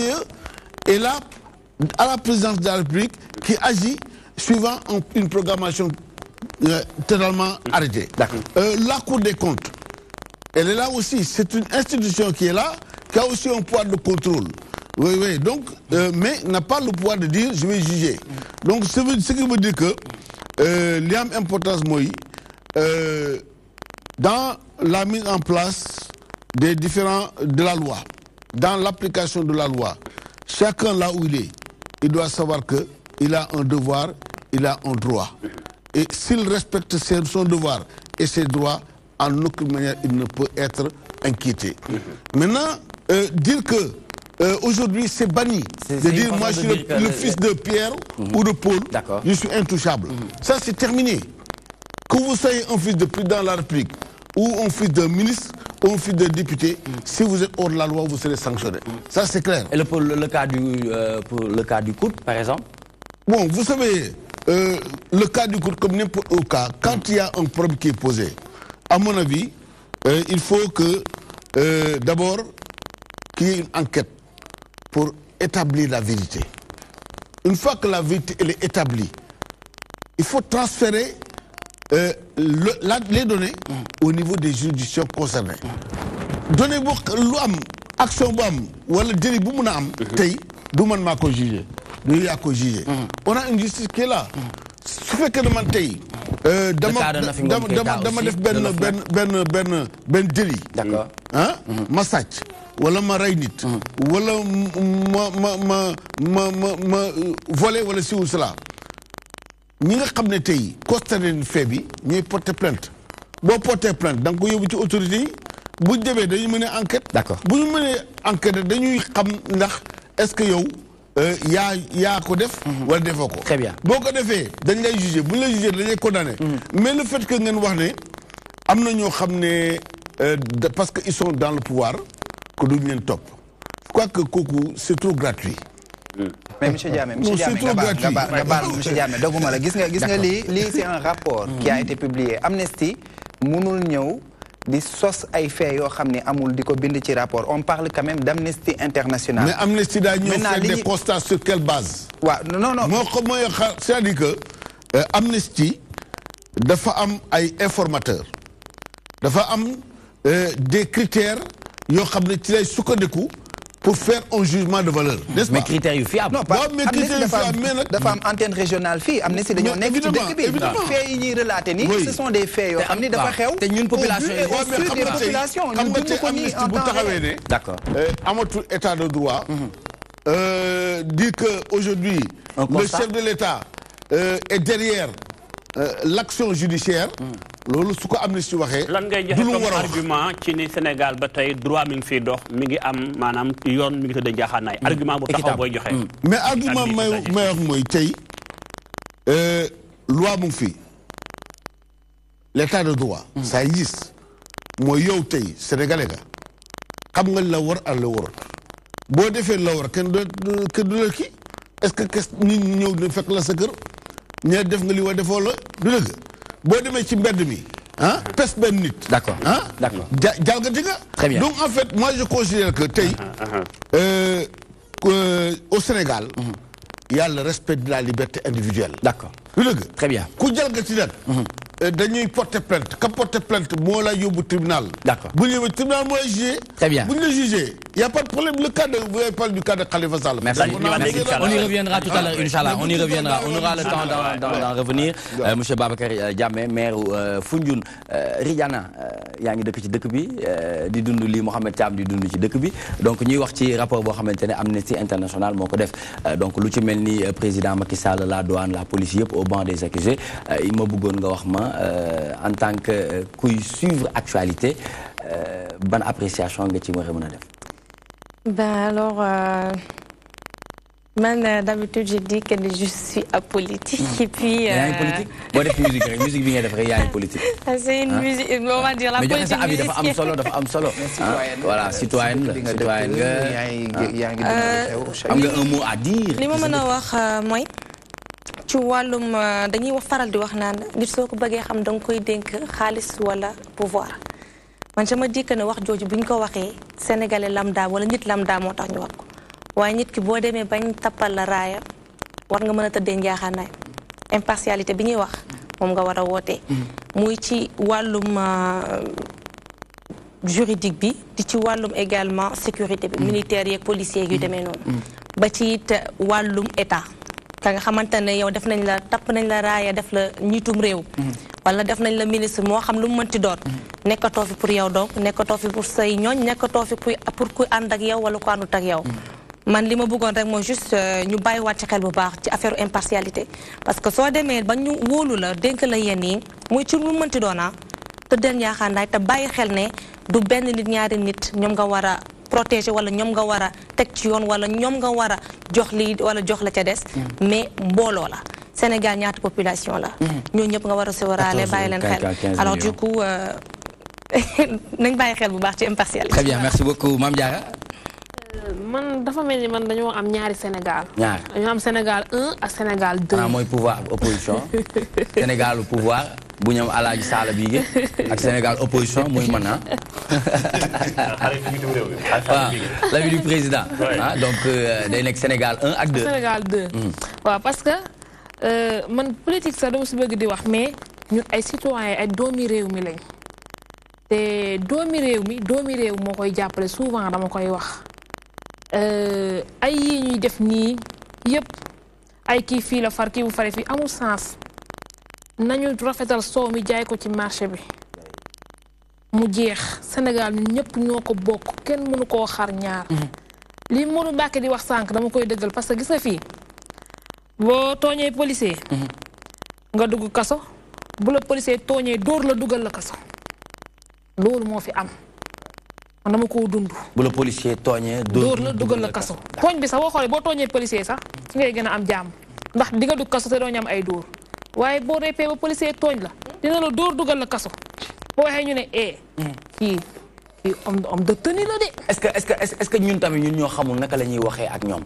est là à la présidence de la République qui agit suivant une programmation totalement arrêtée. La Cour des comptes, elle est là aussi. C'est une institution qui est là, qui a aussi un pouvoir de contrôle. Oui, oui. Donc, mais n'a pas le pouvoir de dire je vais juger. Donc, ce qui veut dire que l'importance, moi, dans la mise en place des différents de la loi, dans l'application de la loi, chacun là où il doit savoir qu'il a un devoir, il a un droit. Et s'il respecte son devoir et ses droits, en aucune manière il ne peut être inquiété. Maintenant, dire que aujourd'hui c'est banni de dire moi je suis le fils de Pierre ou de Paul, je suis intouchable. Ça c'est terminé. Que vous soyez un fils de président de la République ou un fils de ministre ou un fils de député, si vous êtes hors de la loi, vous serez sanctionné. Ça c'est clair. Et pour le cas du coude, par exemple? Bon, vous savez, le cas du coude, comme n'importe quel cas, quand il y a un problème qui est posé, à mon avis, il faut que d'abord qu'il y ait une enquête pour établir la vérité. Une fois que la vérité elle est établie, il faut transférer les données au niveau des juridictions concernées. Données action ou le délit juger. On a une justice qui est là. Ce fait que dama tey dama def ben délit. D'accord. Hein? Ma sàcc wala ma rey nit wala ma voler wala si ou cela. Ñi nga xam ne tey constaté nañ fait bi ñuy porter plainte. Boo porter plainte da nga ko yóbbu ci autorité yi bu demee dañuy mener enquête. D'accord. Bu ñu mënee enquête dañuy xam ndax est-ce que yow yaa ko def wala defoo ko. Très bien. Boo ko defee dañ lay juger bu ñu lay juger dañ lay condamné. Mais le fait que ngeen wax ne am na ñoo xam ne parce que ils sont dans le pouvoir que duñ leen topp. Je crois que kooku c'est trop gratuit. Mais monsieur Diamé monsieur Diamé doguma la gis nga lii c'est un rapport qui a été publié. Amnesty mënul ñëw di sos ay faits yoo xam ne amul di ko bind ci rapport. On parle quand même d'Amnesty International. Mais Amnesty daa ñëw faire des constats sur quelle base? waaw non moo c'est-à-dire que Amnesty dafa am ay informateurs dafa am des critères yoo xam ne ci lay sukkandiku pour faire un jugement de valeur, n'est-ce pas? Mais critères fiables. Non, pas Amnesty dafa am antenne régionale fii. Amnesty dañoo nekk ci dëkk bi. Faits yi ñuy relaté nii, ce sont des faits yoo xam ni dafa xew. te ñun population yi au vu des populations xam nga tey Amnesty bu taxawee ne. D'accord. Amatul état de droit. Dire que aujourd'hui le chef de l'État est derrière l'action judiciaire. Loolu su ko Amnesty waxee. lan ngay joxe comme argument ci ni Sénégal ba tey droit mi ngi fiy dox mi ngi am maanaam yoon mi ngi tëdd njaaxaanaay. argument bu taxaw booy joxe. mais argument may wax mooy tey loi mu ngi fi l'état de droit. ça existe mooy yow tey sénégalais nga xam nga la war ak la warut boo defee la war kenn du la kii est-ce que nit ñi ñëw na fekk la sa kër ñee def nga li wa defoo la du dëgg. boo demee ci mbedd mi pes benn nit. D'accord. D'accord. Jalgati nga. Très bien. Donc en fait moi je considère que tey au Sénégal il y a le respect de la liberté individuelle. D'accord. du dëgg. Très bien. Ku jalgati nag dañuy porter plainte ka porter plainte moo la yóbbu tribunal. D'accord. bu ñu yóbbu tribunal moo lay jugé. Très bien. bu ñu la jugé il y a pas de problème le cas de vous avez parlé du cas de Khalifa Sall. Merci. On y reviendra tout à l'heure, Inch'Allah. On y reviendra. On aura le temps d'en revenir. Monsieur Babacar Diamé, maire Foundiougne. Ridiana, yaa ngi dëkk ci dëkk bi di dund li Mohamed Thiam di dund ci dëkk bi donc ñuy wax ci rapport boo xamante ne Amnesty International moo ko def donc lu ci mel ni président Macky Sall la douane la police yëpp au banc des accusés il ma bëggoon nga wax ma en tant que kuy suivre actualité bonne appréciation nga ci war a mën a def. Ben alors, d'habitude, je dis que je suis apolitique. Et puis. Il y a une politique. Bon, des musique, musique bien il y a une politique. C'est une musique, on va dire la mais politique. Mais dafa am solo, dafa am solo. Voilà, citoyenne, citoyenne. Am nga un mot à dire. Li ma mën a wax mooy ci wàllum dañuy wax faral di wax naan nit soo ko bëggee xam danga koy dénk xaalis wala pouvoir. Man sama dikk ne wax jooju bu ñu ko waxee sénégalais lambda wala nit lambda moo tax ñu wax ko waaye nit ki boo demee bañ tappal la raaya war nga mën a tëddee njaaxaanaay impartialité bi ñuy wax moom nga war a wootee muy ci wàllum juridique bi di ci wàllum également sécurité bi militaire yeeg policier yu demee noonu ba ci it wàllum état ka nga xamante ne yow def nañ la tapp nañ la raaya def la njiitum réew wala def nañ la ministre moo xam lu mu mënti doon nekkatoo fi pour yow donc nekkatoo fi pour say ñooñ nekkatoo fi pour ku ànd ak yow wala ku àndut ak yow man li ma bëggoon rek mooy juste ñu bàyyiwaat ci xel bu baax ci affaire impartialité parce que soo demee ba ñu wóolu la dénk la yenn yi muy ci lu mu mënti doona te den yaaxaandaay te bàyyi xel ne du benn nit ñaari nit ñoom nga war a protéger wala ñoom nga war a teg ci yoon wala ñoom nga war a jox lii wala jox la ca des mais mbooloo la Sénégal ñaata population la ñoo ñëpp nga war a sóoraale bàyyi leen xel alors du coup nañ bàyyi xel bu baax ci impartialité. Très bien, merci beaucoup Mame Diarra. man dafa mel ni man dañoo am ñaari Sénégal. ñaar dañoo am Sénégal 1 ak Sénégal 2. ah mooy pouvoir opposition Sénégal pouvoir bu ñoom Alaaji Sall Bigué ak Sénégal opposition muy mën ah. l'avis du président. ah donc day nekk Sénégal 1 ak 2. Sénégal 2. waaw parce que man politique sax dama si bëgg di wax mais ñun ay citoyens ay doomi réew mi lañ te doomi réew moo koy jàppale souvent dama koy wax. ay yi ñuy def nii yëpp ay kii fii la far kii bu fare fii amul sens nañu rafetal soow mi jaay ko ci marché bi mu jeex Sénégal ñun ñëpp ñoo ko bokk kenn mënu koo xar ñaar li Modou Mbacké di wax sànq dama koy dëggal parce que gis nga fii boo tooñee policier nga dugg kaso bu la policier tooñee dóor la dugal la kaso loolu moo fi am man dama koo dund. bu la policier tooñee dóor la dugal la kaso. tooñ bi sax boo xoolee boo tooñee policier sax ci ngay gën a am jàmm ndax di nga dugg kaso te doo ñu am ay dóor waaye boo reppee ba policier tooñ la dina la dóor dugal la kaso boo waxee ñu ne kii homme de tenue la de. est-ce que ñun tamit ñun ñoo xamul naka la ñuy waxee ak ñoom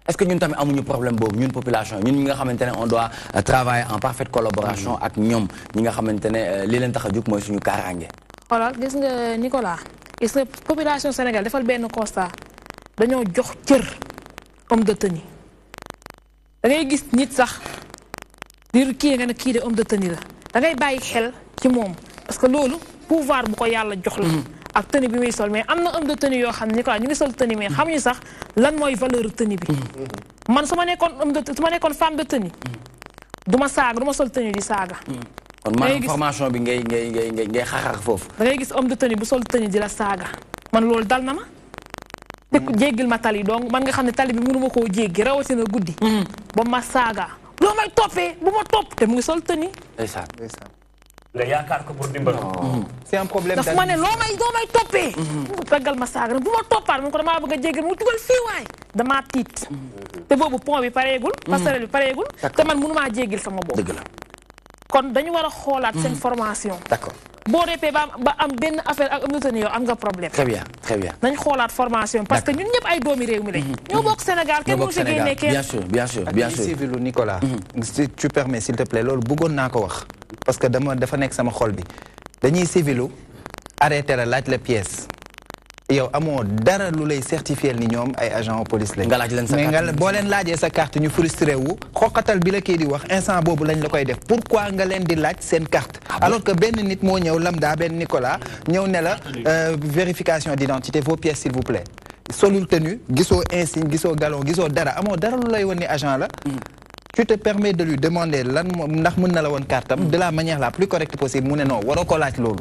est-ce que ñun tamit amuñu problème boobu ñun population ñun ñi nga xamante ne on doit travailler en parfaite collaboration ak ñoom ñi nga xamante ne li leen tax a jóg mooy suñu kaaraange. xoolal gis nga Nicolas. gis nga population Sénégal defal benn constat dañoo jox cër homme de tenue da ngay gis nit sax di kii nga ne kii de homme de tenue la da ngay bàyyi xel ci moom parce que loolu pouvoir bu ko yàlla jox la ak tenue bi muy sol mais am na homme de tenue yoo xam ne quoi ñu ngi sol tenue mais xamuñu sax lan mooy valeur tenue bi man su ma nekkoon femme de tenue du ma saaga du ma sol tenue di saaga kon maanaam formation bi ngay xaxar foofu. da ngay gis homme de tenue bu sol tenue di la saaga man loolu dal na ma. te jéggil ma tali donc man nga xam ne tali bi mënu ma koo jéggi rawatina guddi. ba ma saaga. loo may toppee bu ma topp te mu ngi sol tenue. ndeysaan. nga yaakaar ko pour dimbal. c'est un problème. daf ma ne loo may toppee. mu taggal ma saaga bu ma toppaat mu ko damaa bëgg a jéggi mu dugal fii waay damaa tiit. te boobu pont bi pareegul. passerelle bi pareegul. te man mënumaa jéggil sama bopp. dëgg la. kon dañu war a xoolaat seen formation. d'accord boo repee ba am benn affaire ak am na yow am nga problème. très bien très bien. nañ xoolaat formation parce que ñun ñëpp ay doomi réew mi lañ. ñoo bokk Sénégal kenn mënu si génnee kenn. bien sûr bien sûr bien sûr. civilu Nicolas. si tu permets s'il te plaît loolu bëggoon naa ko wax. parce que dafa nekk sama xol bi dañuy civilu arrêté la laaj la pièce. yow amoo dara lu lay certifier ni ñoom ay agent police lañ. nga laaj leen sa carte mais boo leen laajee sa carte ñu frustré wu. xoqatal bi la kii di wax instant boobu lañ la koy def pourquoi nga leen di laaj seen carte. alors que benn nit moo ñëw lambda benn Nicolas ñëw ne la vérification d'identité vos pièces s'il vous plaît. solul tenue gisoo insigne gisoo galon gisoo dara amoo dara lu lay won ni agent la. tu te permets de lui demander lan ndax mën na la woon carte am de la manière la plus correcte possible mu ne non waroo ko laaj loolu.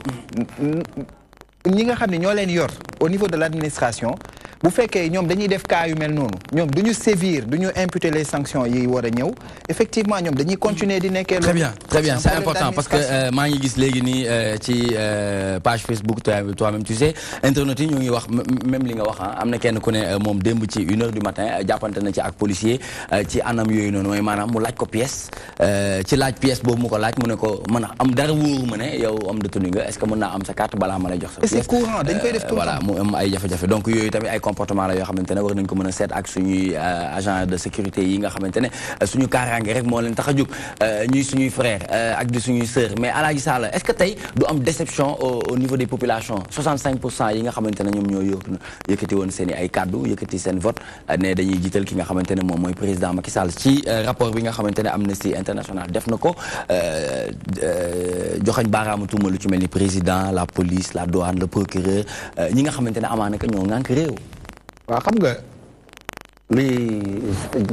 ñi nga xam ne ñoo leen yor au niveau de l'administration bu fekkee ñoom dañuy def cas yu mel noonu ñoom duñu sévir duñu imputer les sanctions yi war a ñëw effectivement ñoom dañuy continuer di nekkee très bien c'est important parce que maa ngi gis léegi nii ci page Facebook toi-même tu sais internautes yi ñu ngi wax même li nga wax am na kenn ku ne moom démb ci 1h du matin jàppante na ci ak policier ci anam yooyu noonu mooy maanaam mu laaj ko pièce ci laaj pièce boobu mu ko laaj mu ne ko mën a am dara wóoru ma ne yow homme de tenue nga est-ce que mën naa am sa carte balaa ma lay jox sa pièce c'est courant dañ koy def tout voilà mu am ay jafe-jafe donc yooyu tamit ay comportement la yoo xamante ne war nañ ko mën a seet ak suñuy agent de sécurité yi nga xamante ne suñu kaaraange rek moo leen tax a jóg ñuy suñuy frère ak di suñuy sœur mais Alaaji Sall est-ce que tey du am déception au niveau des populations 65% yi nga xamante ne ñoom ñoo yëkkati woon seen i ay kaddu yëkkati seen vote ne dañuy jiital ki nga xamante ne moom mooy président Macky Sall ci rapport bi nga xamante ne Amnesty International def na ko joxañ baaraamu tuuma lu ci mel ni président la police la douane le procureur ñi nga xamante ne amaana que ñoo ŋànk réew. waaw xam nga li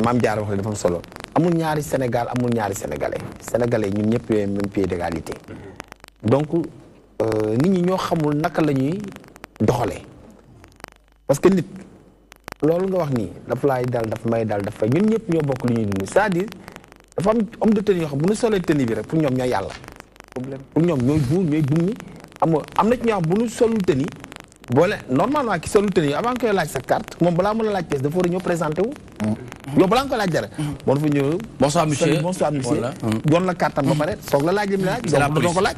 Mame Diarra wax dafa am solo amul ñaari Sénégal amul ñaari sénégalais ñun ñëpp même pied d'égalité donc nit ñi ñoo xamul naka la ñuy doxalee parce que nit loolu nga wax nii dafa laay dal dafa may dal dafa ñun ñëpp ñoo bokk lu ñuy dund c'est-à-dire dafa am homme de tenue yoo xam bu ñu solee tenue bi rek pour ñoom ñooy yàlla pour ñoom ñooy buur ñooy bum ñi am na ci ñoo xam bu ñu solul tenue boole normalement ki solul tenue avant koy laaj sa carte moom balaa mën a laaj pièce dafa war a ñëw présenté wu yow balaa nga koy laaj dara moo dafa ñëw bonsoir monsieur doon la carte am ba pare soog la laaj li mu laaj donc doo ko laaj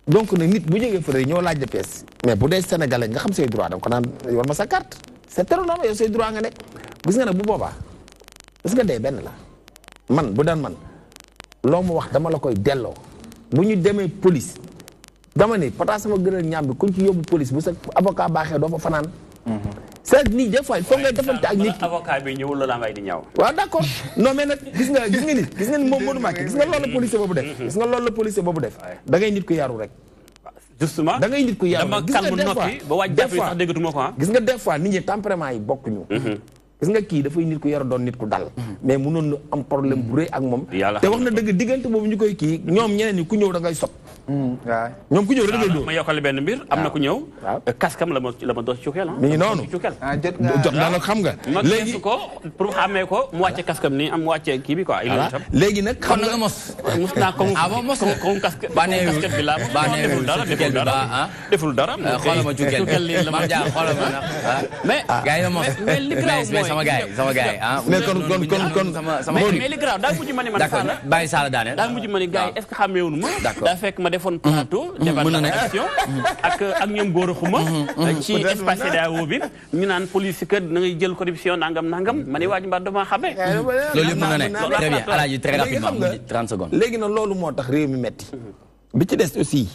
donc nag nit bu jógee fële ñëw laaj de pièce mais bu dee sénégalais nga xam say droit da nga ko naan yor ma sa carte c'est très normal yow say droit nga nekk gis nga nag bu boobaa gis nga dee benn la man bu daan man loo ma wax dama la koy delloo bu ñu demee police dama ne pata sama gënal ñaam bi kuñ ci yóbbu police bu sa avocat baaxee doo fa fanaan c'est nii des fois foog ngay defante ak nit avocat bi ñëwul la ngay di ñaaw waaw d'accord non mais nag gis nga nit moom Modou Mbacké gis nga loolu la policier boobu def da ngay nit ku yaru rek justement da ngay nit ku yaru dama calme noppi ba waaj jàpp sax déggatuma ko gis nga des fois nit ñi tempérament yi bokkuñu gis nga kii dafay nit ku yaru doon nit ku dal mais mënoon na am problème bu rëy ak moom te wax na dëgg diggante boobu ñu koy kii ñoom ñeneen ñi ku ñëw da ngay sot waaw ñoom ku ñëw da ngay dóor ma yokkale benn mbir am na ku ñëw kaskam la ma doon cukkeel mi ngi noonu jot na nag xam nga léegi ko pour xamee ko mu wàcce kaskam ni am mu wàcce kii bi quoi léegi nag xam nga mos naa comme casque bi la deful dara xoolal ma cukkeel ma jaar xoolal ma mais gars yi mos mais li grave mooy sama gars yi mais kon mais li grave daa mujj ma ni man d'accord bàyyi Sall daane daa mujj ma ni gars yi est-ce que xàmmeewuñu ma daa fekk ma defoon plateau débat ak ñoom góor a xuma ci espace CEDEAO bi ñu naan police que da ngay jël corruption nangam ma ne waa ji mbaa dama xamee loolu yëpp mën na ne très bien Alaaji très rapidement 30 secondes léegi nag loolu moo tax réew mi metti bi ci des aussi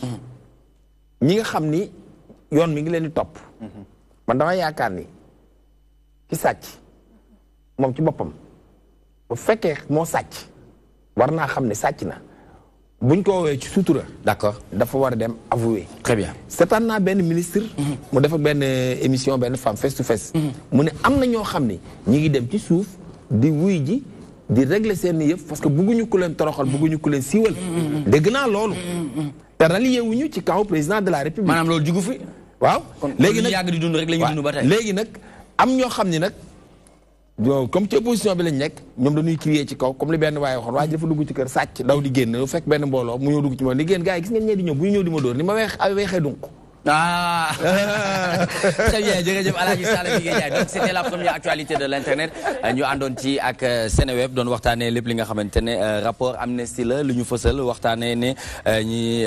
ñi nga xam ni yoon mi ngi leen di topp man dama yaakaar ni ki sàcc moom ci boppam bu fekkee moo sàcc war naa xam ne sàcc na buñ ko woowee ci sutura d'accord dafa war a dem avouer très bien seetaan naa benn ministre mu def benn émission benn femme face to face mu ne am na ñoo xam ne ñi ngi dem ci suuf di wuy ji di régler seen yëf parce que bugguñu ku leen toroxal bugguñu ku leen siiwal dégg naa loolu te rallié wuñu ci kaw président de la république maanaam loolu jugu fi waaw léegi nag yàgg di dund rek la ñuy dund ba tey léegi nag am ñoo xam ni nag comme ci opposition bi lañ nekk ñoom dañuy crier ci kaw comme li benn waaye waxoon waa ji dafa dugg ci kër sàcc daw di génn fekk benn mbooloo mu ñëw dugg ci moom ni génn gars yi gis ngeen ñee di ñëw bu ñu ñëw di ma dóor ni ma weexee dunq très bien jërëjëf Alaaji Sall Bigué donc c'était la première actualité de l'internet ñu àndoon ci ak Seneweb doon waxtaanee lépp li nga xamante ne rapport Amnesty la lu ñu fësal waxtaanee ne ñi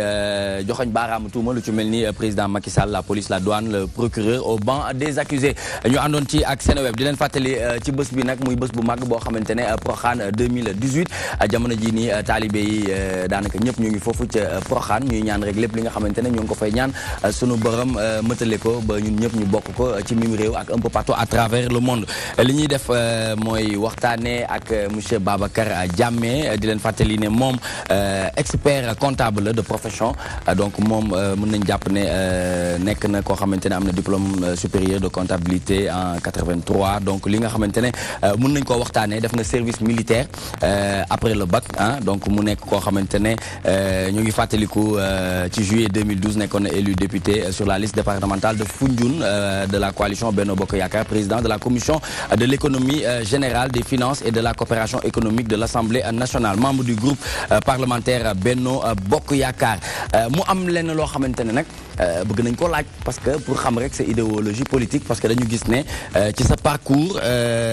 joxoñ baaraamu tuuma lu ci mel ni président Macky Sall la police la douane le procureur au banc des accusés ñu àndoon ci ak Seneweb di leen fàttali ci bés bi nag muy bés bu mag boo xamante ne Proxaan 2018 jamono ji nii taalibe yi daanaka ñëpp ñu ngi foofu ca Proxaan ñuy ñaan rek lépp li nga xamante ne ñu ngi ko fay ñaan sunu borom mëtale ko ba ñun ñëpp ñu bokk ko ci mim réew ak un peu partout à travers le monde li ñuy def mooy waxtaanee ak monsieur Babacar Diamé di leen fàttali ne moom expert comptable de profession donc moom mën nañ jàpp ne nekk na koo xamante ne am na diplôme supérieur de comptabilité en 83 donc li nga xamante ne mën nañ koo waxtaanee def na service militaire après le bac donc mu nekk koo xamante ne ñu ngi fàttaliku ci juillet 2012 nekkoon na élu député était sur la liste départementale de Foundiougne de la coalition Benno Bokk Yakaar, président de la commission de l'économie générale, des finances et de la coopération économique de l'Assemblée nationale, membre du groupe parlementaire Benno Bokk Yakaar. mu am lenn loo xamante ne nag bëgg nañ ko laaj parce que pour xam rek c'est idéologie politique, parce que dañu gis ne ci sa parcours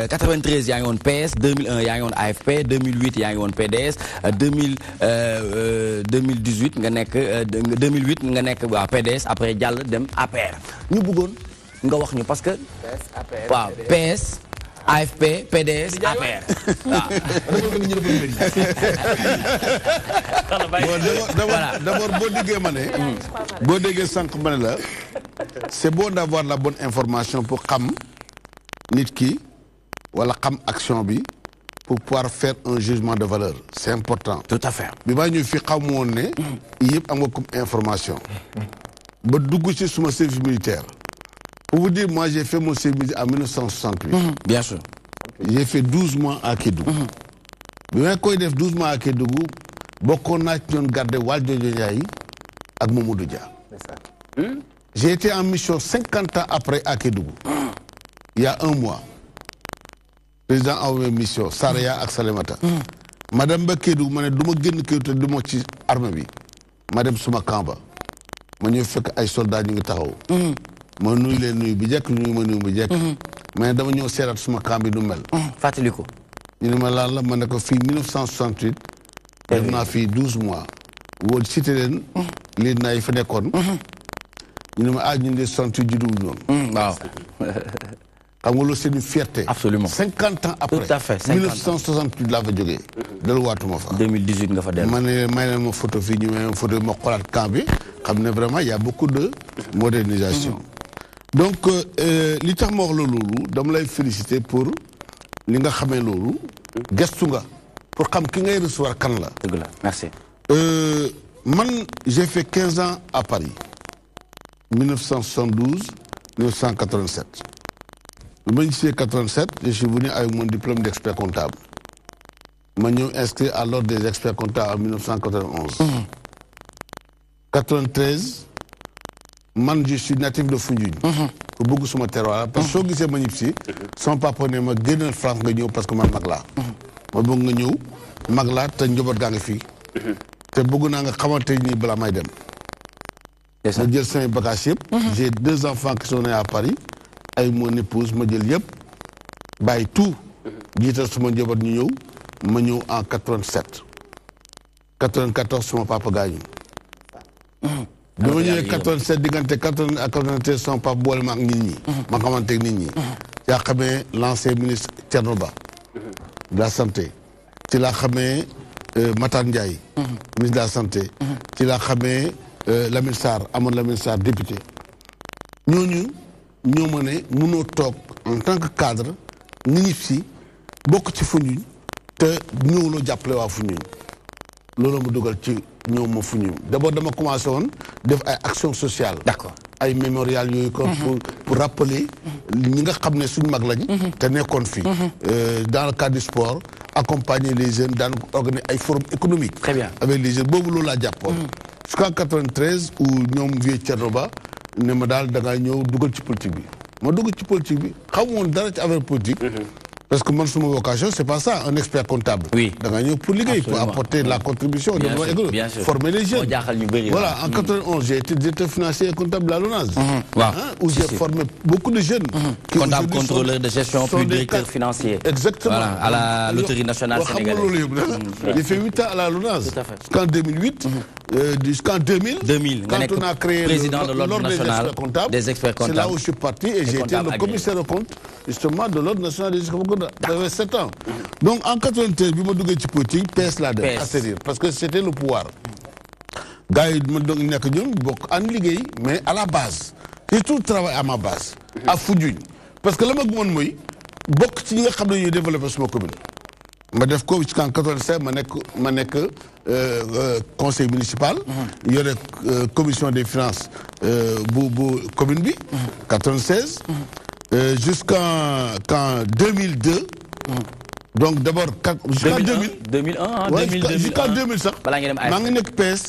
93 yaa ngi woon PS, 2001 yaa ngi woon AFP, 2008 yaa ngi woon PDS, 2018 nga nekk 2008 nga nekk waa PDS, après jàll dem APR. ñu bëggoon nga wax ñu parce que waaw PS AFP PDS APR d'abord boo déggee ma ne boo déggee sànq ma ne la c'est bon d'avoir la bonne information pour xam nit ki wala xam action bi pour pouvoir faire un jugement de valeur. C'est important. Tout à fait. bi ma ñu fi xam woon ne yëpp am nga comme information ba dugg ci suma service militaire. Pour vous dire, moi j'ai fait mon service en 1968. Bien sûr. J'ai fait 12 mois à Kédougou. Bi ma koy def 12 mois à Kédougou bokkoon naa ci ñoon garder Valdiodio Ndiaye ak Mamadou Dia. J'ai été en mission 50 ans après à Kédougou. Il y a un mois. Président envoyé mission Saraya ak Salemata. Madame ba Kédougou ma ne du ma génn Kédougou te du ma ci armée bi. Ma dem suma camp ba. Ma ñëw fekk ay soldats ñu ngi taxaw. Ma nuyu leen nuyu bu jekk nuyu ma nuyu bu jekk. Mais dama ñëw seeraat suma camp bi du mel. fàttali ko. ñu ne ma lan la ma ne ko fii 1968. def naa fii 12 mois. woo cité leen. lii naa yi fa nekkoon. ñu ne ma ñun de 68 juddu wu ñoon. waaw. xam nga loolu c'est une fierté. Absolument. 50 ans après. Tout à fait, 50 ans. 1968 laa fa jógee. delluwaatuma fa. 2018 nga fa dellu. ma ne may leen ma photo fii ñu may ma photo ma xoolaat camp bi xam ne vraiment y a beaucoup de modernisation. Donc li tax ma wax la loolu dama lay féliciter pour li nga xamee loolu. gestu nga pour xam ki ngay recevoir kan la. dëgg la merci. Man j'ai fait 15 ans à Paris. 1972 1987. En 1987, je suis venu avec mon diplôme d'expert comptable. Je me suis inscrit à l'ordre des experts comptables en 1991. 93, je suis natif de Foundiougne. Pour beaucoup sur mon terroir. Parce que si je suis ici, son papa ne m'a gagné en France parce que je suis magla. Je suis venu magla, je suis venu ici. Je suis venu ici. Je suis venu J'ai 2 enfants qui sont nés à Paris. Avec mon épouse, je suis venu tout. Je suis venu en 87. 94, mon papa gagne. Je suis venu en 87, digante 93, son papa boole ma nit ñi. Ma xamante nit ñi. Yaa xamee l'ancien ministre Thierno Ba de la santé. Ci laa xamee Matar Ndiaye, ministre de la santé. Ci laa xamee Lamine Sarr, Amadou Lamine Sarr, député. Ñooñu ñoo ma ne mënoo toog en tant que cadre nit ñi si bokk ci Foundiougne te ñëwuloo jàppale waa Foundiougne loolu mu dugal ci ñëw ma Foundiougne d'abord dama commencé woon def ay action sociale. D'accord. ay mémorial yooyu ko pour rappeler ñi nga xam ne suñu mag lañ te nekkoon fii dans le cadre du sport accompagner les jeunes daan organiser ay forum économique. Très bien. Avec les jeunes boobu loolu laa jàppoon jusqu'en 93 où ñoom vieux Thierno Ba ne ma daal da ngaa ñëw dugal ci politique bi ma dugg ci politique bi xamu woon dara ci affaire politique. Parce que mon vocation, c'est pas ça, un expert comptable. Oui. Pour liguer, pour apporter la contribution, bien sûr. former les jeunes. Voilà, en 91, j'ai été directeur financier et comptable à l'ONAS. Où j'ai formé beaucoup de jeunes. Comptable, contrôleur de gestion, puis directeur financier. Exactement. Voilà, à la Loterie nationale sénégalaise. J'ai fait 8 ans à la LONAS. Jusqu'en 2008, jusqu'en 2000, quand on a créé président de l'ordre national des experts comptables. C'est là où je suis parti et j'ai été le commissaire au compte, justement, de l'ordre national des experts comptables. J'avais 7 ans. Donc en 93, je me suis dit politique, PS là à série, parce que c'était le pouvoir. Gars, je me suis dit mais à la base, j'ai tout travaillé à ma base, à Foundiougne. Parce que là, je me suis dit, je développé sur ma commune. Je suis jusqu'en 87, je suis conseil municipal, il y a la commission des finances commune, 96. Jusqu'en 2002. Donc d'abord jusqu'en 2000. 2001, jusqu'en 2000 ça. PS.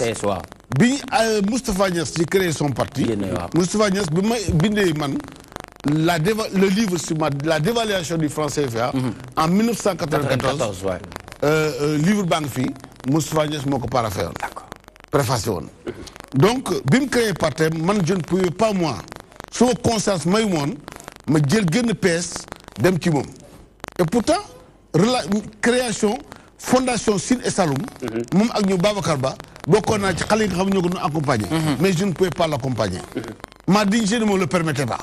bi Moustapha Niasse ci créé son parti. Moustapha Niasse bi ma bindee man le livre sur la dévaluation du franc CFA. En 1994. Livre baa ngi fii Moustapha Niasse moo ko parafé woon. D'accord. Préfacé woon. Donc bi mu créé parti man je ne pouvais pas moi suma conscience may woon ma jël génn PS dem ci moom. Et pourtant création fondation Sine et Saloum. moom ak ñu Babacar Ba bokkoon naa ci xale yi nga xam ne ñoo ko doon accompagner. Mais je ne pouvais pas l'accompagner. Ma dignité ne me le permettait pas.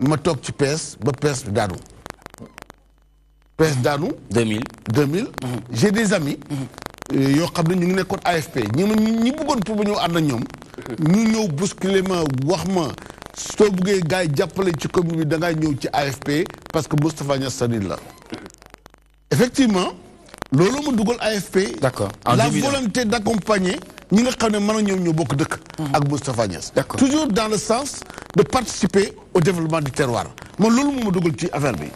ma toog ci PS ba PS daanu. PS daanu. 2000. J'ai des amis. yoo xam ne ñu ngi nekkoon AFP ñi bëggoon pour ba ñëw ànd ak ñoom. ñu ñëw bousculer ma wax ma soo buggee gars yi jàppale ci commune bi da ngay ñëw ci AFP parce que Moustapha Niasse sa nit la. Effectivement loolu ma dugal AFP. D'accord. La volonté d'accompagner ñi nga xam ne mën a ñoom ñoo bokk dëkk. ak Moustapha Niasse. Toujours dans le sens de participer au développement du terroir man loolu moo ma dugal ci affaire bi.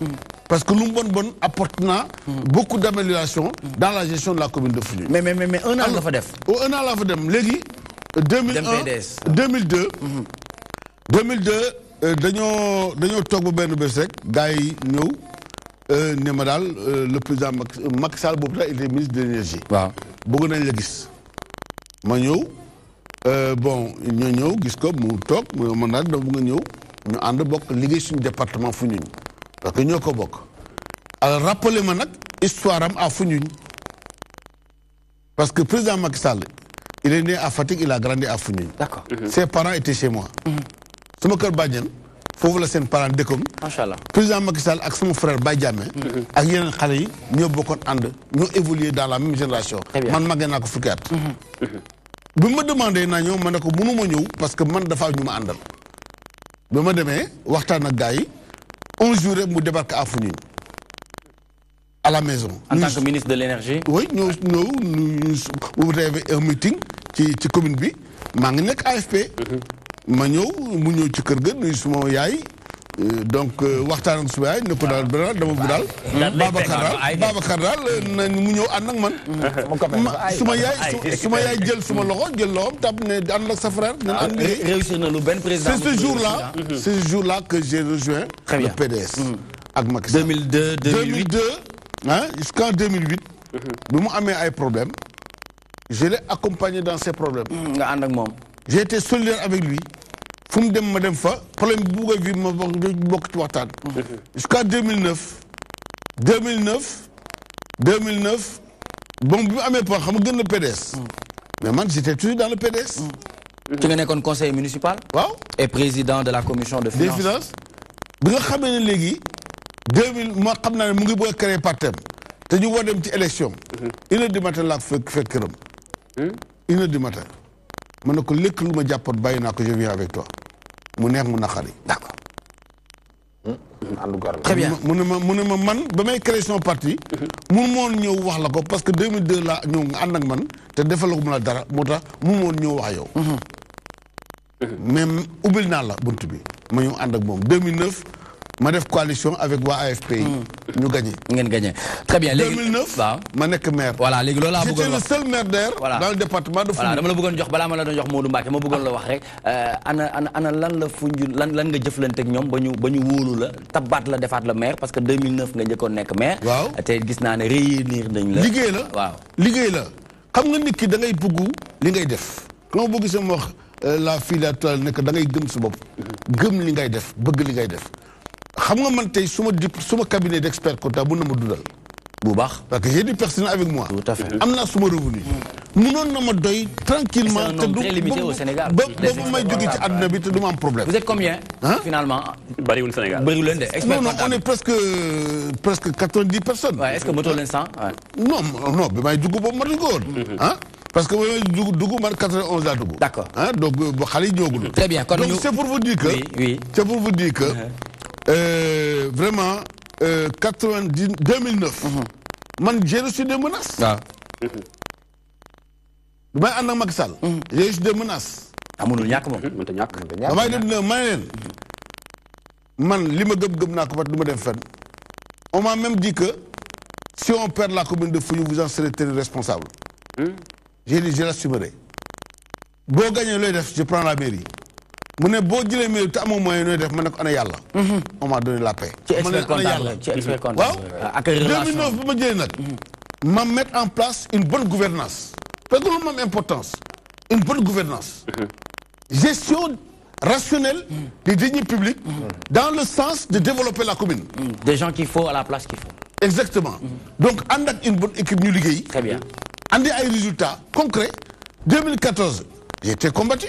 Parce que nous bon apportant beaucoup d'améliorations dans la gestion de la commune de Foundiougne. Mais un an la fa def. Un an la fa dem léegi 2002 dañoo toog ba benn bés rek gars yi ñëw ne ma daal le président Macky Sall boobu daal il était ministre de l'énergie. waaw bëgg nañ la gis. ma ñëw bon ñoo ñëw gis ko mu toog man daal dama bëgg ñëw ñu ànd bokk liggéey suñu département Foundiougne. Parce que ñoo ko bokk. Alors rappelez-moi nag histoire am à Foundiougne. Parce que le président Macky Sall, il est né à Fatick, il a grandi à Foundiougne. D'accord. Ses parents étaient chez moi. Sama kër Badiane foofu la seen parents dëkkoon. Machallah. Président Macky Sall ak sama frère Baye Diamé. ak yeneen xale yi ñoo bokkoon ànd ñoo évolué dans la même génération. man màggee naa ko fukki at. bi ma demandé naa ñëw ma ne ko mënuma ñëw parce que man dafa ñu ma àndal. bi ma demee waxtaan ak gars yi. Un jour, nous débarquons à Foundiougne, à la maison. En tant que ministre de l'énergie? Oui, nous avons un meeting dans la commune. Je suis AFP. Je suis ci kër ga nuyu suma yaay donc waxtaan ak suma yaay ne ko daal dama bu daal Babacar daal mu ñëw ànd ak man suma yaay jël suma loxo jël loxom tab ne ànd ak sa frère réussir na lu benn président c'est ce jour-là que j'ai rejoint le PDS ak Macky Sall 2002 hein jusqu'en 2008 bi mu amee ay problèmes je l'ai accompagné dans ses problèmes nga ànd ak moom j'ai été solidaire avec lui. Fu mu dem ma dem fa problème bu bugg a vivre ma bokk ci waxtaan. Jusqu'à 2009 bon bi mu amee point xam nga gën na PDS. mais man j'étais toujours dans le PDS. Tu nga nekkoon conseiller municipal. waaw et président de la commission de finances. des finances bi nga xamee ne léegi 2000 moo xam naa ne mu ngi bëgg a créer partem te ñu war dem ci élection. 1h du matin laa fekk këram. 1h du matin. ma ne ko lépp lu ma jàppoon bàyyi naa ko je viens avec toi mu neex mu naqari. D'accord. Très bien mu ne ma man ba may créer son parti. mun moon ñëw wax la ko parce que 2002 la ñëw nga ànd ak man te defalaguma la dara moo tax mun moon ñëw wax yow. mais ubbil naa la bunt bi ma ñëw ànd ak moom 2009 ma def coalition avec waa AFP yi. ñu gagné. ngeen gagné très bien léegi 2009. waaw ma nekk maire. voilà léegi loolu laa bëggoon j'étais le seul maire d'ailleurs dans le département de Foundiougne. voilà dama la bëggoon jox balaa ma la doon jox Modou Mbacké ma bëggoon la wax rek ana lan la Foundiougne lan nga jëflante ak ñoom ba ñu wóolu la tabaat la defaat la maire parce que 2009 nga njëkkoon nekk maire. waaw te gis naa ne réunir nañ la. liggéey la waaw liggéey la xam nga nit ki da ngay bëgg li ngay def. quand bëgg sama wax la filiale nekk da ngay gëm sa bopp. gëm li ngay def bëgg li ngay def. xam nga man tey suma cabinet d'expert comptable mën na ma dundal. bu baax parce que j'ai du personnel avec moi. tout à fait am naa suma revenu. mënoon na ma doy tranquillement c'est un nombre très limité au Sénégal. ba may jóge ci àdduna bi te du ma am problème. vous êtes combien. finalement. bariwul Sénégal bariwul leen de expert non on est presque 90 personnes. waaw est-ce que motoo leen 100. non bi may dugg boobu matuñ ko woon. parce que ba may dugg man 91 laa dugg. d'accord donc ba xale yi ñëwagul. très bien kon donc c'est pour vous dire que. oui c'est pour vous dire que. Vraiment 2009. man j'ai reçu des menaces. waaw. bi may ànd ak Macky Sall. j'ai reçu des menaces. amulul ñàkk moom. mënta ñàkk. damay dem ne ma ne leen man li ma gëm naa ko parce que du ma dem fenn. on m'a même dit que si on perd la commune de Foundiougne vous en serez tenu responsable. J'ai dit je l'assumerai. boo gagné looy def je prends la mairie mu ne boo jëlee mairie te amoo moyen looy def ma ne ko ana yàlla. on m'a donné la paix. ci expert comptable ci expert comptable. waaw ak 2009 bi ma jëlee nag. ma mettre en place une bonne gouvernance parce que loolu moom importance une bonne gouvernance gestion rationnelle des deniers publics dans le sens de développer la commune. Des gens qu'il faut à la place qu'il faut. Exactement. Donc, avec une bonne équipe ñu liggéey. Très bien. Andi ay résultats concrets. 2014, j'ai été combattu.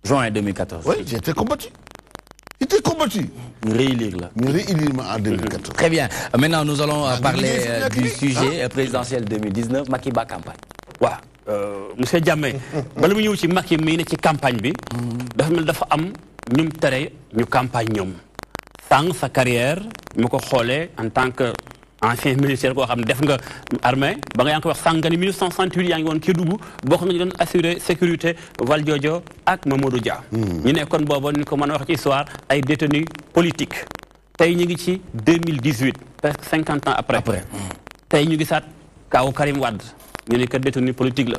Juin 2014. Oui, j'ai été combattu. J'étais combattu. Nous réélire là. Nous réélire en 2014. Très bien. Maintenant, nous allons parler du sujet présidentiel 2019, Macky Ba campagne. Waaw. Monsieur Diamé bala mu ñëw ci Macky mii ne ci campagne bi dafa mel dafa am ñum tere ñu campagne ñoom sànq sa carrière mu ko xoolee en tant que ancien militaire koo xam ne def nga armée ba nga yaa ngi ko wax sànq nga ni 1968 yaa ngi woon Kédougou bokk nga ñu doon assurer sécurité Valdiodio ak Mamadou Dia ñu nekkoon booba ni ko mën a wax ci histoire ay détenus politiques tey ñu ngi ci 2018 presque 50 ans après tey ñu gisaat kaawu Karim Wade ñu ne que détenu politique la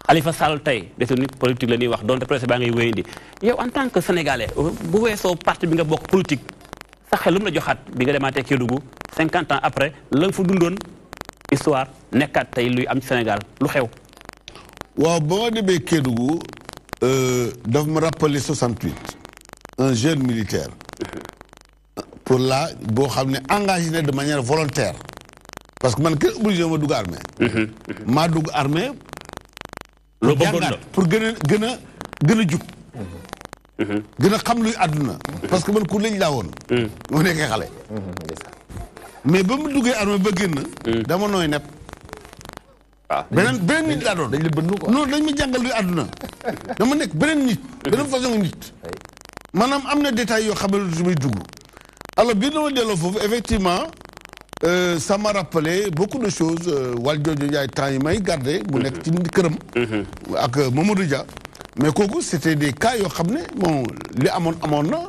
Khalifa Sall tey détenu politique la ñuy wax donte presse baa ngay wéyandi yow en tant que sénégalais bu weesoo parti bi nga bokk politique sa xel lu mu la joxaat bi nga demaatee Kédougou 50 ans après la nga fa dundoon histoire nekkaat tey luy am ci Sénégal lu xew. waaw ba ma demee Kédougou daf ma rappeler 68 un jeune militaire pour la boo xam ne engagé na de manière volontaire. Parce que man kenn obligé ma dugg armée. maa dugg armée. loo bëggoon la pour gën a jub. gën a xam luy àdduna. parce que man ku lañ laa woon. moo nekkee xale. mais ba mu duggee armée ba génn. dama nooy nepp. waaw beneen nit laa doon. dañ la bënn quoi. non dañ ma jàngal luy àdduna. dama nekk beneen nit. beneen façon nit. maanaam am na détails yoo xam ne su may dugg. alors bi dama delloo foofu effectivement. Ça m'a rappelé beaucoup de choses. Valdiodio Ndiaye temps yi may gardé mu nekk ci këram. ak Mamadou Dia. mais kooku c'était des cas yoo xam ne bon li amoon na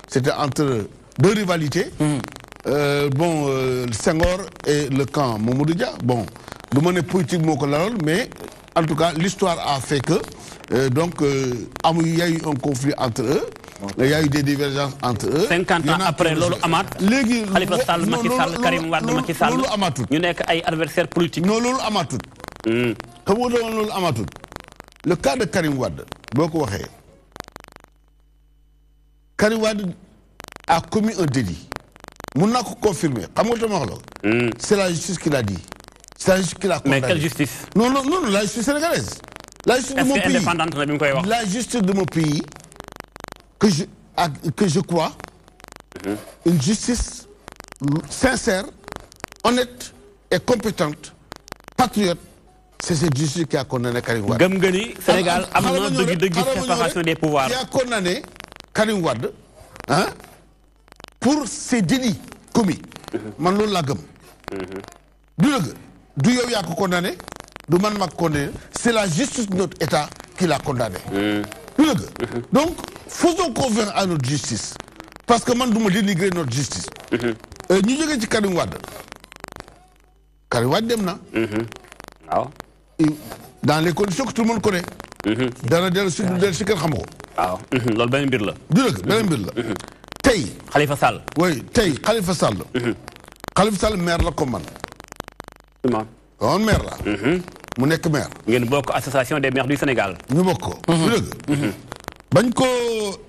c'était entre deux rivalités. Senghor et le camp Mamadou Dia bon du ma ne politique moo ko laloon mais en tout cas l'histoire a fait que il y a eu un conflit entre eux. Il y a eu des divergences entre eux. 50 ans après loolu amaat. léegi Khalifa Sall Macky Sall Karim Wade Macky Sall loolu amaatut. ñu nekk ay adversaires politiques. non loolu amaatut. xam nga loolu amaatut. le cas de Karim Wade boo ko waxee Karim Wade a commis un délit. mun naa ko confirmer xam nga dama wax la. c'est la justice qui l'a dit. c'est la justice qui l'a condamné. Mais quelle justice? Non, la justice sénégalaise. La justice de mon pays. Indépendante na bi mu koy wax. La justice de mon pays que je crois une justice sincère, honnête et compétente, patriote. C'est cette justice qui a condamné Karim Wade. gëm nga ni Sénégal am na dëgg séparation des pouvoirs. Qui a condamné Karim Wade pour ses délits commis. Man loolu laa gëm. Du dëgg du yow yaa ko condamné du man ma condamné c'est la justice de notre État qui l'a condamné. Du dëgg donc faisons confiance à notre justice parce que man du ma dénigrer notre justice. ñu jógee ci Karim Wade dem na. waaw. dans les conditions que tout le monde connaît. dana dellu si kenn xam ko. waaw loolu benn mbir la. du dëgg benn mbir la. tey. Khalifa Sall. oui tey Khalifa Sall. Khalifa Sall maire la comme man. woon maire la. mu nekk maire. ngeen bokk association des maires du Sénégal. ñu bokk ko. du dëgg. bañ ko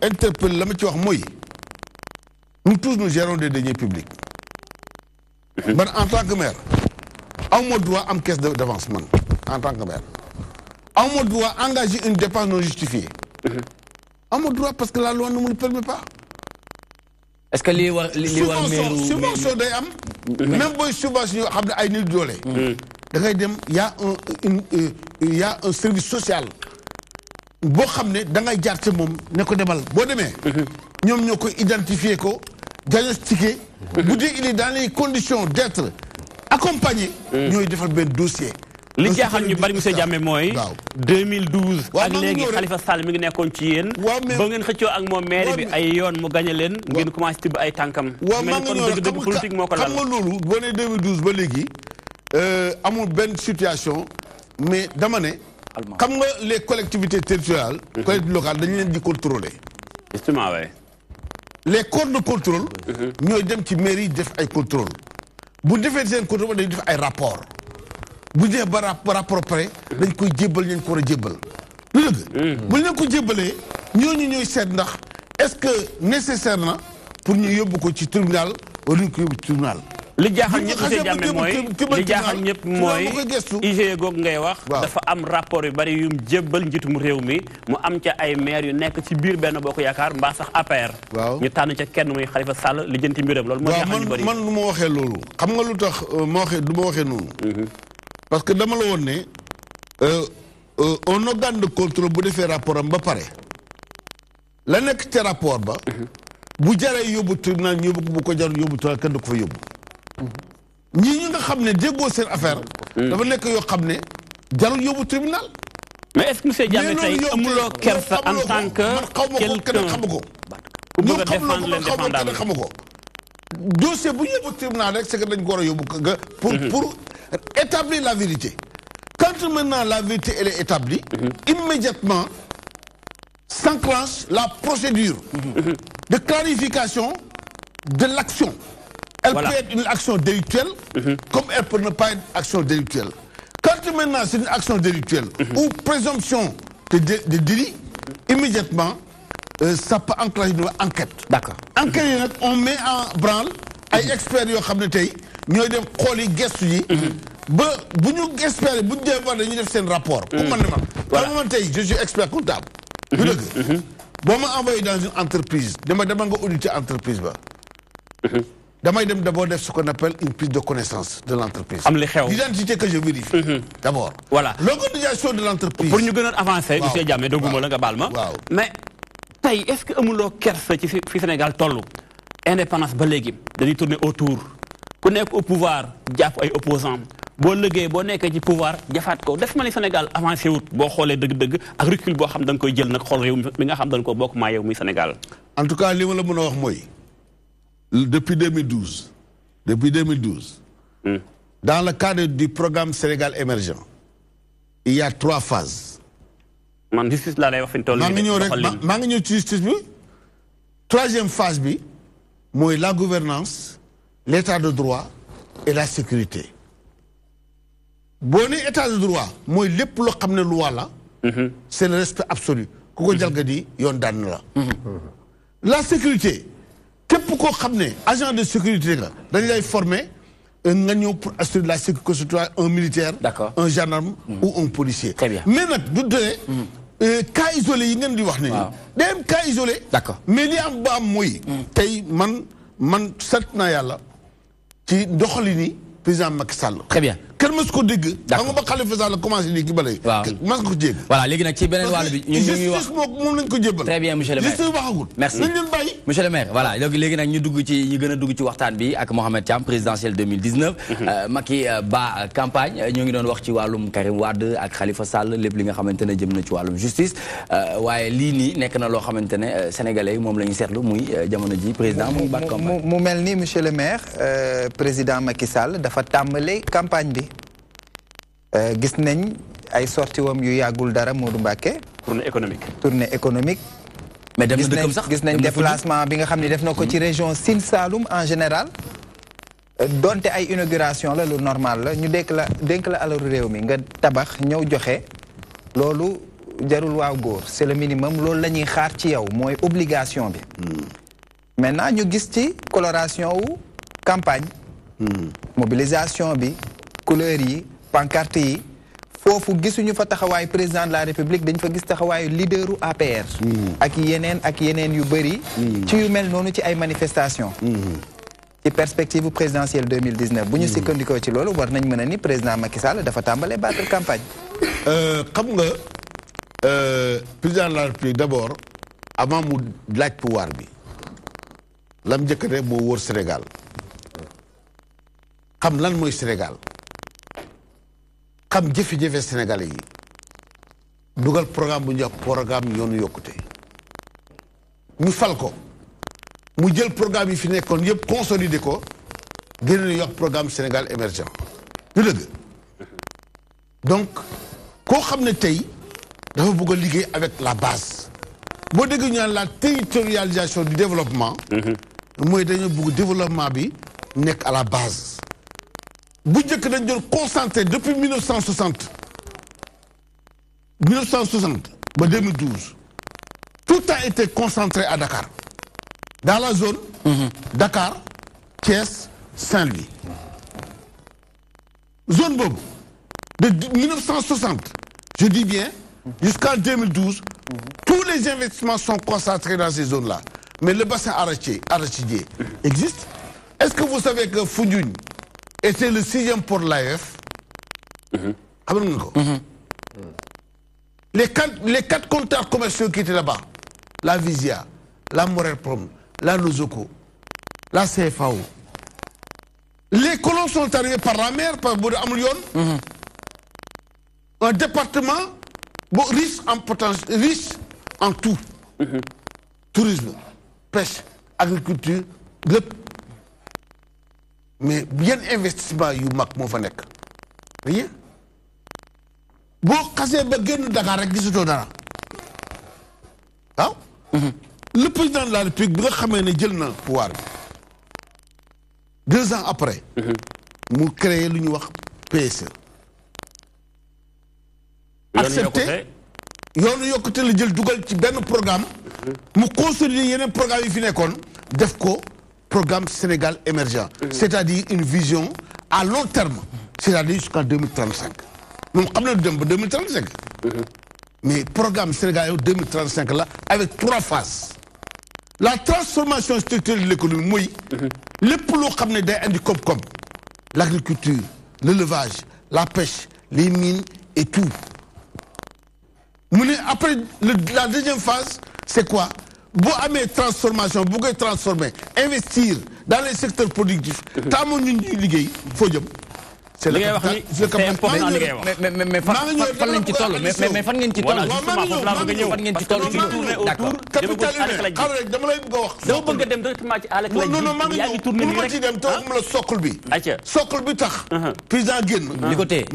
interpellé la ma ci wax mooy. nous tous nous gérons des deniers publics. man en tant que maire. aw ma droit am caisse d'avance man en tant que maire. aw ma droit engager une dépense non justifiée. aw ma droit parce que la loi ne me le permet pas. est-ce que li war subvention day am. même booy subvention yoo xam ne ay nit doole. da ngay dem y a un service social. boo xam ne da ngay jaar ci moom ne ko demal boo demee. ñoom ñoo koy identifier ko diagnostiquer. bu dee il est dans les conditions d'être accompagné. ñooy defal benn dossier. li jaaxal ñu bari monsieur Diamé mooy. 2012. waaw ak léegi Khalifa Sall mi ngi nekkoon ci yéen. ba ngeen xëccoo ak moom maire bi ay yoon mu gañe leen. ngeen commencé tibb ay tànkam. waaw maa ngi ñëw dëgg politique moo ko lal. xam nga loolu boo nee 2012 ba léegi amul benn situation mais dama ne Comme les collectivités territoriales, les collectivités locales, dañu leen contrôler. Justement, oui. Les corps de contrôle, ñooy dem ci mairie def ay contrôle. Bu defee seen contrôle dañuy def ay rapport. Bu dee ba rapport près, dañ koy jébbal ñu ko war a jébbal. Lu dëgg. Bu ñu ko jébbalee ñooñu ñooy seet ndax est-ce que nécessaire na pour ñu yóbbu ko ci tribunal wala ñu ko yóbbu ci tribunal. li jaaxal ñëpp monsieur Diamé mooy IGE goog ngay wax dafa am rapport yu bari yum jébbal njiitum réew mi mu am ca ay maire yu nekk ci biir benn bokk yaakaar mbaa sax APR ñu tànn ca kenn muy Khalifa Sall li jënti mbiram loolu moo jaaxal ñu bari man lu ma waxee loolu xam nga lu tax ma waxee du ma waxee noonu parce que dama la woon ne un organe de contrôle bu defee rapport am ba pare la nekk ca rapport ba bu jaree yóbbu tribunal ñu yóbbu ko bu ko jarul yóbbu tribunal kenn du ko fa yóbbu ñi nga xam ne déggoo seen affaire dafa nekk yoo xam ne jarul yóbbu tribunal mais est-ce que monsieur Diamé tey amuloo kersa en tant que quelqu'un xamu ko ku bëgg a défendre leen défendable xamu ko dossier bu yóbbu tribunal rek c'est que dañ ko war a yóbbu pour établir la vérité quand maintenant la vérité elle est établie immédiatement s'enclenche la procédure de clarification de l'action. Elle peut être une action délictuelle, comme elle peut ne pas être une action délictuelle. Quand maintenant c'est une action délictuelle ou présomption de délit, immédiatement, ça peut enclencher une enquête. D'accord. Enquête, on met en branle ay experts yoo xam ne tey ñooy dem xooli gestu yi ba bu ñu experts bu ñu dee war dañuy def seen rapport. pour man ne man tey je suis expert comptable. du dëgg boo ma envoyé dans une entreprise dama nga auditer entreprise ba. damay dem d'abord def ce qu'on appelle une prise de connaissance de l'entreprise. am li xew l'identité que je vérifie. d'abord. voilà l'organisation de l'entreprise. pour ñu gën a avancer. monsieur Diamé dogguma la nga baal ma. mais tey est-ce que amuloo kersa ci fi Sénégal tollu indépendance ba léegi dañuy tourner autour ku nekk au pouvoir jàpp ay opposants boo liggéey boo nekkee ci pouvoir jafaat ko def ma ni Sénégal avancé wut boo xoolee dëgg-dëgg ak recul boo xam da nga koy jël nag xool réew mi nga xam dañ ko bokk maa yow muy Sénégal. en tout cas li ma la mën a wax mooy depuis 2012 dans le cadre du programme Sénégal émergent il y a 3 phases. man justice laa lay wax fi mu toll nii maa ngi ñëw ci justice bi 3e phase bi mooy la gouvernance l'état de droit et la sécurité. boo nee état de droit mooy lépp loo xam ne loi la. c'est le respect absolu. ku ko jalgati yoon daan la. la sécurité képp koo xam ne agent de sécurité la dañ lay former nga ñëw pour assurer la sécurité citoyen un militaire. D'accord. un gendarme ou un policier. Très bien. mais nag du dee. cas isolé yi ngeen di wax nii. day am cas isolé. D'accord. mais li am ba am mooy. tey man sant naa yàlla ci doxalini président Macky Sall. Très bien. kenn mës ko dégg. D'accord. xam nga ba Khalifa Sall commencé nii ki balay. waaw mës ko jégg. voilà léegi nag ci beneen wàll bi ñu ngi wax justice moom lañ ko jébbal. très bien monsieur le maire justice waxagul. merci nañ leen bàyyi. monsieur le maire voilà léegi nag ñu gën a dugg ci waxtaan bi ak Mohamed Thiam présidentielle 2019. Macky ba campagne ñoo ngi doon wax ci wàllum Karim Wade ak Khalifa Sall lépp li nga xamante ne jëm na ci wàllum justice waaye lii nii nekk na loo xamante ne sénégalais yi moom la ñu seetlu muy jamono ji président muy ba campagne. mu mel ni monsieur le maire président Macky Sall dafa tàmbale campagne bi. gis nañ ay sorti wam yu yàggul dara Modou Mbacké. tournée économique. mais dem na dëkkam sax gis nañ déplacement bi nga xam ne def na ko ci région Sine Saloum en général. donte ay inauguration la lu normal la ñu dénk la alalu réew mi nga tabax ñëw joxe loolu jarul waaw góor c'est le minimum loolu la ñuy xaar ci yow mooy obligation bi. maintenant ñu gis ci coloration wu campagne. mobilisation bi couleur yi. pancarte yi foofu gisuñu fa taxawaayu président de la république dañ fa gis taxawaayu leaderu APR. ak yeneen yu bëri. ci yu mel noonu ci ay manifestations. ci perspective présidentielle 2019 bu ñu sukkandikoo ci loolu war nañ mën a ni président Macky Sall dafa tàmbalee battre campagne. xam nga président de la république d'abord avant mu laaj pouvoir bi lam njëkk rek moo wër Sénégal xam lan mooy Sénégal. xam jafe-jafe Sénégalais yi dugal programme bu ñuy wax programme yoonu yokkute ñu fal ko mu jël programme yi fi nekkoon yëpp consolider ko génne ñu wax programme Sénégal émergent du dëgg donc koo xam ne tey dafa bëgg a liggéey avec la base boo dégg ñu naan la territorialisation du développement mooy dañoo bëgg développement bi nekk à la base bu njëkk dañ doon concentré depuis 1960 ba 2012 tout a été concentré à Dakar dans la zone Dakar Thiès Saint-Louis zone boobu de 1960 je dis bien jusqu'en 2012 tous les investissements sont concentrés dans ces zones-là mais le bassin arachidier existe. Est-ce que vous savez que Foundiougne était le 6e port de l'AEF? Les quatre compteurs commerciaux qui étaient là-bas, la Visia, la Morel Prom, la Nozoko, la CFAO, les colons sont arrivés par la mer, par Boudé Amlion, un département riche en potentiel, riche en tout. Tourisme, pêche, agriculture, mais bien investissement yu mag moo fa nekk rien boo xasee ba génn Dakar rek gisatoo dara waaw le président de la République bi nga xamee ne jël na pouvoir bi 2 ans après mu créé lu ñuy wax PSE accepté yoonu yokkute la jël dugal ci benn programme mu consolider yeneen programme yi fi nekkoon def ko programme Sénégal émergent, c'est-à-dire une vision à long terme, c'est-à-dire jusqu'en 2035. Nous avons 2035. Mais programme Sénégal 2035 là, avec 3 phases. La transformation structurelle de l'économie, les plots comme l'agriculture, l'élevage, la pêche, les mines et tout. Après, la deuxième phase, c'est quoi? Vous avez transformation, vous pouvez transformer, investir dans les secteurs productifs. C'est important. Mais fan ngeen ci toll mais fan ngeen ci toll. D'accord. Capital humain xam rek dama lay bëgg a wax. dama bëgg a dem directement ci àll ak la non maa ngi ñëw pour ma ci dem te waxuma la socle bi. socle bi tax. président génn. li ko téye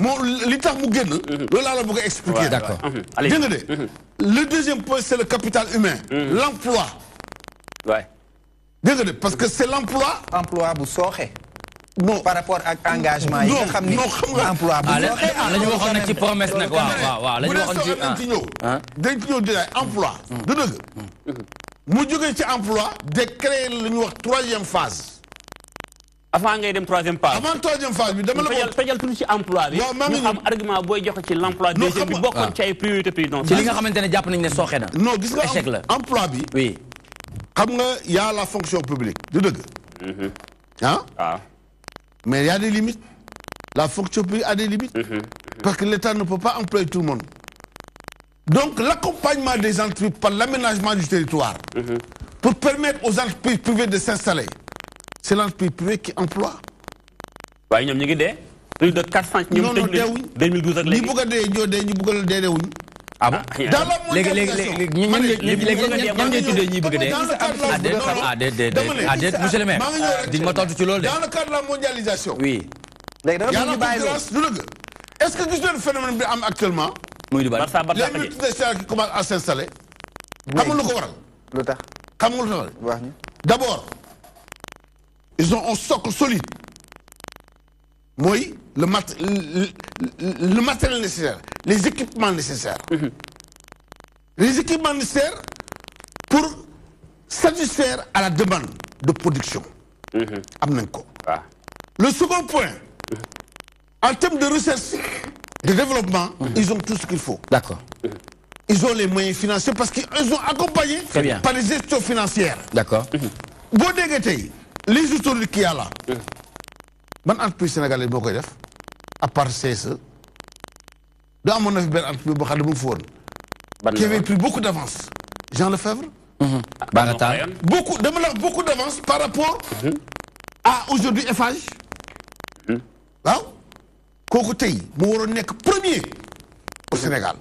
li tax mu génn. loolu laa la bëgg a expliquer. D'accord. dégg nga de. Le deuxième point c'est le capital humain. L'emploi. Ouais. Dégg nga de parce que c'est l'emploi. Emploi bu sooxe. Non par rapport ak engagement yi nga xam ni emploi bu sooxe la ñu waxoon nag ci promesse nag waaw la ñu waxoon ci dañ ci ñëw détail emploi du dëgg mu jógee ci emploi de créer la ñu wax 3e phase avant ngay dem 3e phase avant 3e phase bi dama la ko fejal tuuti ci emploi bi ñu xam argument booy joxe ci l'emploi deuxième bi bokkoon ci ay priorité présidentielle ci li nga xamante ne jàpp nañ ne sooxe na non gis nga échec la emploi bi oui xam nga y a la fonction publique du dëgg mais il y a des limites. La fonction publique a des limites. Parce que l'État ne peut pas employer tout le monde. Donc l'accompagnement des entreprises par l'aménagement du territoire, pour permettre aux entreprises privées de s'installer, c'est l'entreprise privée qui emploie. Oui, nous avons plus de 400 non, 2012 ak léegi. Ah bon dans la mondialisation monsieur le maire di ma tontu ci loolu de. Dans le cadre de la mondialisation. Oui. Il y a la concurrence. Est-ce que gis ngeen phénomène bi am actuellement? muy du bari les multinationales qui commencent à s'installer. xam nga lu ko waral. lu tax xam nga lu ko waral. D'abord ils ont un socle solide. mooy le matériel nécessaire, les équipements nécessaires. Les équipements nécessaires pour satisfaire à la demande de production. Le second point, en termes de recherche, de développement, ils ont tout ce qu'il faut. D'accord. Ils ont les moyens financiers parce qu'ils ont accompagné par les gestions financières. D'accord. Bon dégaté, les historiques qu'il y a là. Bonne entreprise sénégalaise boo koy def à part CSE do amoon na fi benn entreprise boo xam ne mu foon qui avait pris beaucoup d'avance Jean Lefebvre Baratal beaucoup d'avance par rapport à aujourd'hui Eiffage waaw kooku tey mu waroon nekk premier au Sénégal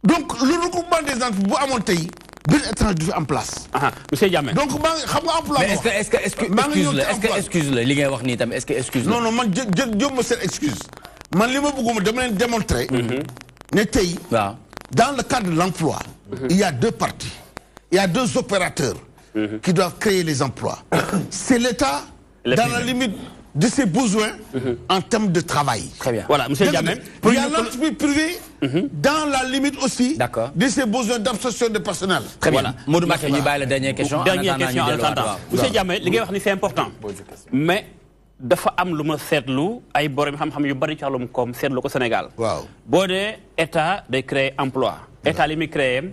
donc le regroupement des entreprises bu amoon tey benn étranger du fi en place. Monsieur Diamé. Donc xam nga emploi. Mais est-ce que excuse la li ngay wax nii tam est-ce que excuse la. Non man jël ma seen excuse man li ma bëgguma dama leen démontrer ne tey dans le cadre de l'emploi il y a deux parties, il y a deux opérateurs qui doivent créer les emplois. C'est l'État dans la limite de ses besoins en termes de travail. Très bien. Voilà, monsieur Diamé. Il y a l'entreprise privée dans la limite aussi de ses besoins d'absorption de personnel. Très bien. Modou Mbacké, ñu bàyyi la dernière question. Dernière question en attendant. Monsieur Diamé, li ngay wax ni c'est important. Mais dafa am lu ma seetlu ay borom xam-xam yu bari ci wàllum koom seetlu ko Sénégal. waaw boo dee état day créer emploi. état li muy créer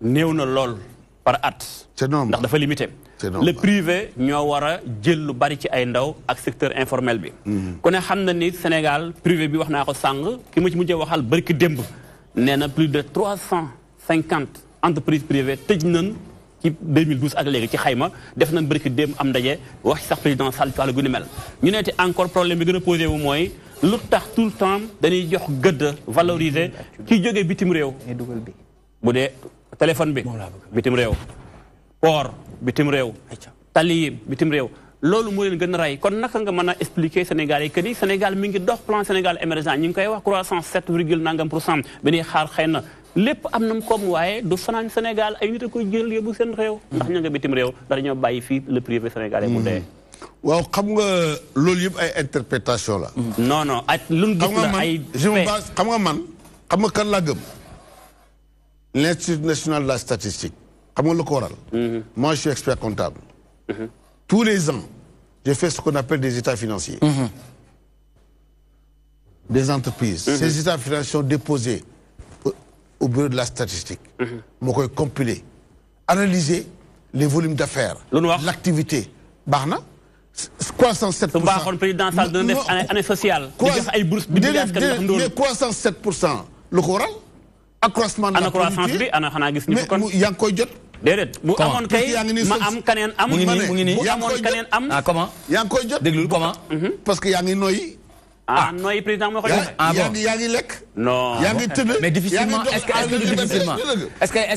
néew na lool par at. c'est normal ndax dafa limité. le privé ñoo war a jël lu bari ci ay ndaw ak secteur informel bi. ku ne xam na ni Sénégal privé bi wax naa ko sàng ki ma ci mujjee waxal bari ki démb nee na plus de 350 entreprises privées tëj nañ ci 2012 ak léegi ci xayma def nañ bari ki démb am ndaje wax ci sax président Sall ci wàllu gu ni mel. ñu neeti encore problème bi gën a posé wu mooy lu tax tout le temps dañuy jox gëdd valoriser ki jógee bitim réew. bu dee téléphone bi bitim réew. port bitim réew tali yi bitim réew loolu moo leen gën a rey kon naka nga mën a expliquer Sénégal yi que ni Sénégal mi ngi dox plan Sénégal émergent ñu ngi koy wax croissance 7 virgule nangam % bi ñuy xaar xëy na lépp am na mu koom waaye du fanaan Sénégal ay nit a koy jël yóbbu seen réew ndax ña nga bitim réew ndax dañoo bàyyi fii le privé sénégalais mu dee. waaw xam nga loolu yëpp ay interprétation la. non non ay lu gis la ay xam nga man xam nga kan laa gëm l'Institut national de la statistique. Moi, je suis expert comptable. Tous les ans, je fais ce qu'on appelle des états financiers. Des entreprises. Ces états financiers sont déposés au bureau de la statistique. Je vais compiler, analyser les volumes d'affaires, l'activité. Barna, croissance 7%. Président Sall de année sociale. Mais croissance 7%, le choral. Accroissement de la productivité. Mais yaa ngi koy jot. déedéet bu amoon kay ma am kaneen am. mu ngi nii bu amoon kaneen am. ah comment. yaa ngi koy jot déglul comment. parce que yaa ngi noyyi. noyyi président moo ko joxe. yaa ngi lekk. non yaa ngi tëdd. mais difficilement est-ce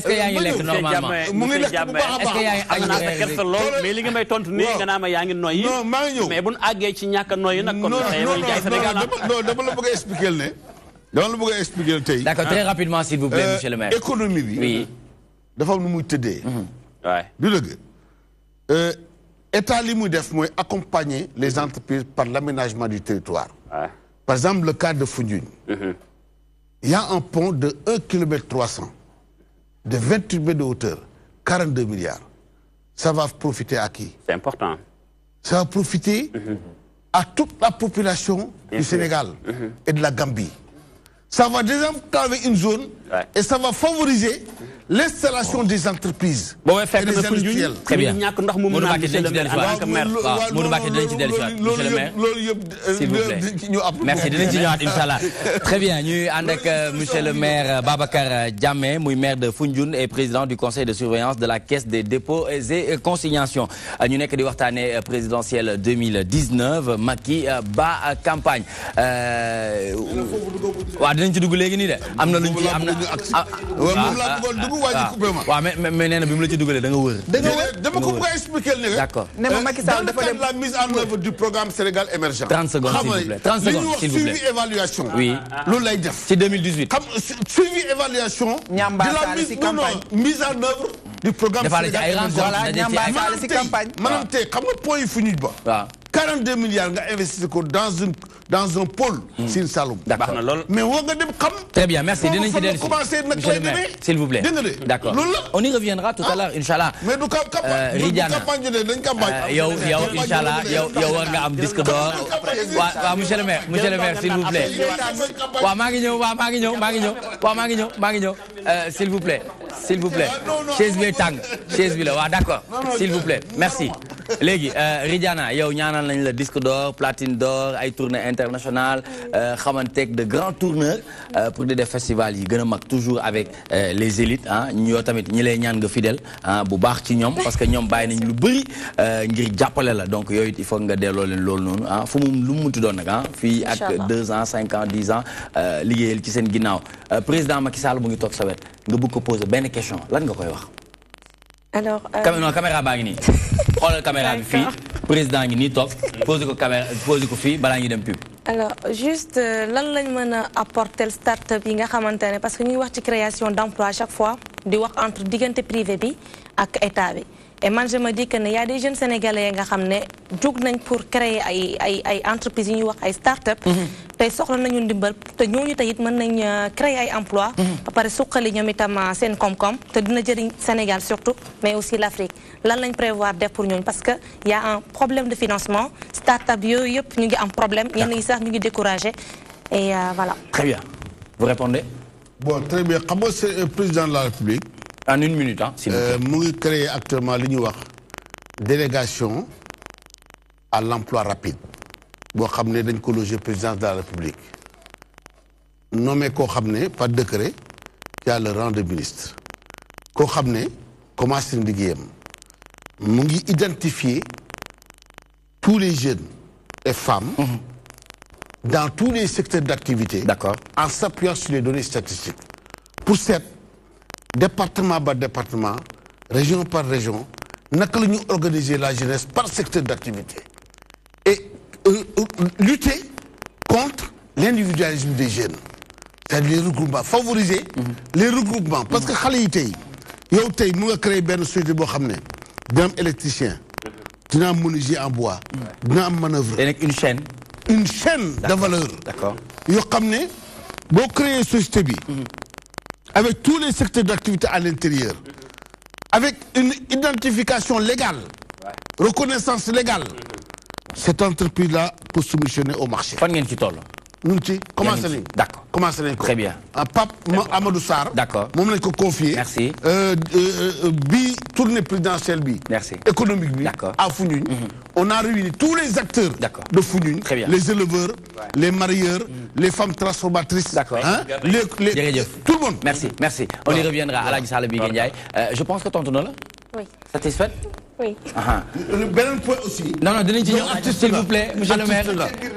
que yaa ngi lekk normalement. mu ngi lekk bu baax a baax. est-ce que yaa ngi am naa sa kersa lool mais li nga may tontu nii nga naa ma yaa ngi noyyi. non maa ngi ñëw mais bu nu àggee ci ñàkk a noyyi nag. kon tey jaay Sénégal non dama la bëgg a expliquer ne. dama la bëgg a expliquer tey. D'accord, très rapidement s'il vous plaît monsieur le maire. Économie bi. oui. dafa am nu muy tëddee. waay du dëgg. état li muy def mooy accompagner les entreprises par l'aménagement du territoire. Par exemple le cas de Foundiougne. Il y a un pont de 1,3 km de 28 mètres de hauteur, 42 milliards. Ça va profiter à qui? C'est important. Ça va profiter à toute la population du Sénégal et de la Gambie. Ça va déjà enclaver une zone et ça va favoriser l'installation des entreprises et des industriels. Très bien. Modou Mbacké dinañ ci dellusiwaat Modou Mbacké dinañ ci dellusiwaat monsieur le maire s'il vous plaît merci dinañ ci ñëwaat inchallah. Très bien ñuy ànd ak monsieur le maire Babacar Diamé muy maire de Foundiougne et président du conseil de surveillance de la caisse des dépôts et consignations ñu nekk di waxtaanee présidentielle 2019 Macky ba campagne waaw dinañ ci dugg léegi nii de am na luñ ci am na waaw mais nee na bi mu la ci dugalee da nga wër. dama ko bëgg a expliquer ne. d'accord ne ma Macky Sall dafa dem la mise en œuvre du programme Sénégal émergent. 30 secondes s'il vous plaît 30 secondes s'il vous plaît. suivi évaluation. oui loolu lay def. ci 2018. xam suivi évaluation. de la mise en œuvre du programme Sénégal émergent. voilà ñambaale ci campagne. maanaam tey xam nga point yi fu ñu ba. waaw 42 milliards nga investir ko dans un pôle. Sine Saloum. D'accord. Mais on va dem xam. Très bien, merci. Monsieur le maire, s'il vous plaît. D'accord. On y reviendra tout à l'heure, Inch'Allah. Mais du Ridiana. Yow, Inch'Allah, yow war nga am disque d'or. Wa monsieur le maire, s'il vous plaît. Wa maa ngi ñëw. S'il vous plaît. Chaise bi tàng. Chaise bi la. Wa d'accord. S'il vous plaît. Merci. Légui Ridiana, yow ñaanal nañ la disque d'or, platine d'or, ay tournées internationales, xamanteeg de grands tourneurs pour des festivals yi gëna mag toujours avec les élites hein ñoo tamit ñi lay ñaan nga fidèle bu baax ci ñom parce que ñom bàyyi nañ lu bëri ngir jappalé la donc yoy il faut nga delloo leen loolu noonu fu mu lu mu munti doon nag fii ak 2 ans 5 ans 10 ans liggéeyal ci seen ginnaaw président Macky Sall mu ngi toog sa wet nga bëgg ko poser benn question lan nga koy wax. Alors non caméra baa ngi nii xoolal caméra bi fii président ngi nii toog posé ko caméra posé ko fii balaa ñuy dem pub. alors juste lan lañ mën a apporter start-up yi nga xamante ne parce que ñuy wax ci création d'emploi à chaque fois di wax entre diggante privé bi ak état bi et man je me dis que ne y a des jeunes sénégalais nga xam ne jóg nañ pour créer ay entreprises yi ñuy wax ay start-up tey soxla nañu ndimbal te ñooñu tey it mën nañ créer ay emploi ba pare suqali ñoom itam seen koom-koom te dina jëriñ Sénégal surtout mais aussi l'Afrique lan lañ prévoir def pour ñooñu parce que y a un problème de financement start-up yooyu yëpp ñu ngi am problème ñenn ñi sax ñu ngi découragé et voilà. Très bien. Vous répondez? Bon, très bien. Comment c'est le président de la République? En une minute, hein, s'il vous plaît. Nous créons actuellement l'Union délégation à l'emploi rapide. Bon, comme nous avons logé président de la République. Nommé par décret, qui a le rang de ministre. Ko xamné commencé liggéeyam mu ngi identifier tous les jeunes et femmes dans tous les secteurs d'activité. D'accord. En s'appuyant sur les données statistiques. Pour cette département par département, région par région, nous allons organiser la jeunesse par secteur d'activité et lutter contre l'individualisme des jeunes. C'est-à-dire les regroupements, favoriser les regroupements. Parce que les gens, yow tay mu nga créer ben société bo xamné dina am électricien dina am menuisier en bois dina am manœuvre une chaîne de valeur. D'accord. Yo xamné bo créer société bi avec tous les secteurs d'activité à l'intérieur avec une identification légale reconnaissance légale cette entreprise là peut soumissionner au marché. Fan ngeen ci toll. Nous commencé. D'accord. Commencé. Très bien. Pape Amadou Sarr. D'accord. Moom lañ ko confié. Merci. Bi tournée présidentielle bi. Merci. Économique bi. D'accord. À Foundiougne. On a réuni tous les acteurs. De Foundiougne. Très bien. Les éleveurs, les marieurs, les femmes transformatrices. D'accord. Hein? Tout le monde. Merci. Merci. On y reviendra. Aladji Sall Bigué Ndiaye. Je pense que tonton là. Oui. Satisfaite? Oui. Le dernier point aussi. Non, donnez s'il vous plaît, monsieur le maire.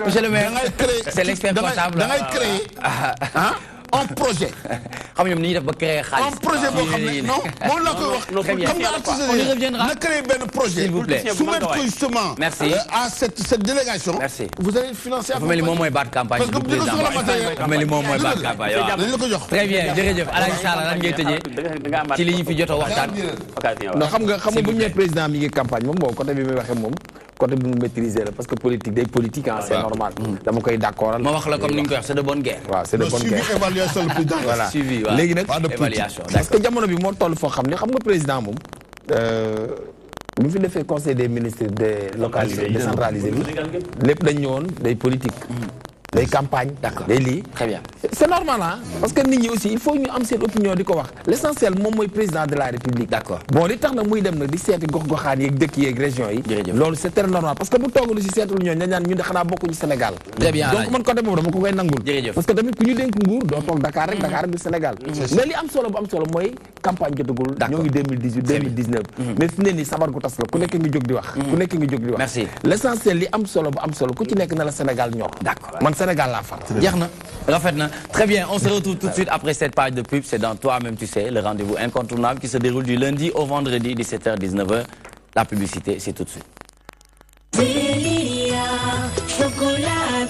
Monsieur le maire, c'est l'expert comptable. Da ngay créer un projet. Xam ñoom ni def ba créer xaalis. Un projet boo xam ne non moom la koy wax. Très bien. On y reviendra. Na créer benn projet. S'il vous plaît. Soumettre ko justement. Merci. À cette délégation. Merci. Vous allez financer. Dafa mel ni moom mooy baat campagne du président. Dafa mel ni moom mooy baat campagne. Dañ la ko jox. Très bien jërëjëf Aladji Sall lan ngay tëjee ci li ñu fi jot a waxtaan. non xam nga bu ñu nee président mi ngi campagne moom bon côté bi muy waxee moom côté bi mu maîtriser la parce que politique day politique ah c'est normal. dama koy d'accord. ma wax la comme ni ñu koy wax c'est de bonne guerre. waaw c'est de bonne guerre. Suivi évaluation le président. Voilà. Suivi waaw léegi nag évaluation. parce que jamono bi moo toll foo xam ne xam nga président moom bu fi defee conseil des ministres délocalisé décentralisé bi lépp dañ ñëwoon day politique. day campagne. D'accord. day lii. Très bien. C'est normal hein parce que nit ñi aussi il faut ñu am seen opinion di ko wax l'essentiel moom mooy président de la république. D'accord. bon li tax nag muy dem nag di seeti gox-goxaan yeeg dëkk yeeg région yi. jërëjëf loolu c'est très normal parce que bu toogalu si seetul ñooñu dañ naan ñun de xanaa bokkuñu Sénégal. Très bien donc man côté boobu dama ko koy nangul. jërëjëf parce que tamit ku ñu dénk nguur doo toog Dakar rek Dakar rek du Sénégal. mais li am solo bu am solo mooy campagne jotagul. ñoo ngi 2018 2019. mais fi ne nii sabar gu tas la ku nekk ngi jóg di wax. ku nekk ngi jóg di wax. Merci. L'essentiel li am solo bu am solo ku ci nekk na la Sénégal ñor. D'accord. man Sénégal laa far. Très bien, on se retrouve tout de suite après cette page de pub. C'est dans Toi-même tu sais, le rendez-vous incontournable qui se déroule du lundi au vendredi 17h-19h. La publicité, c'est tout de suite. Chocolat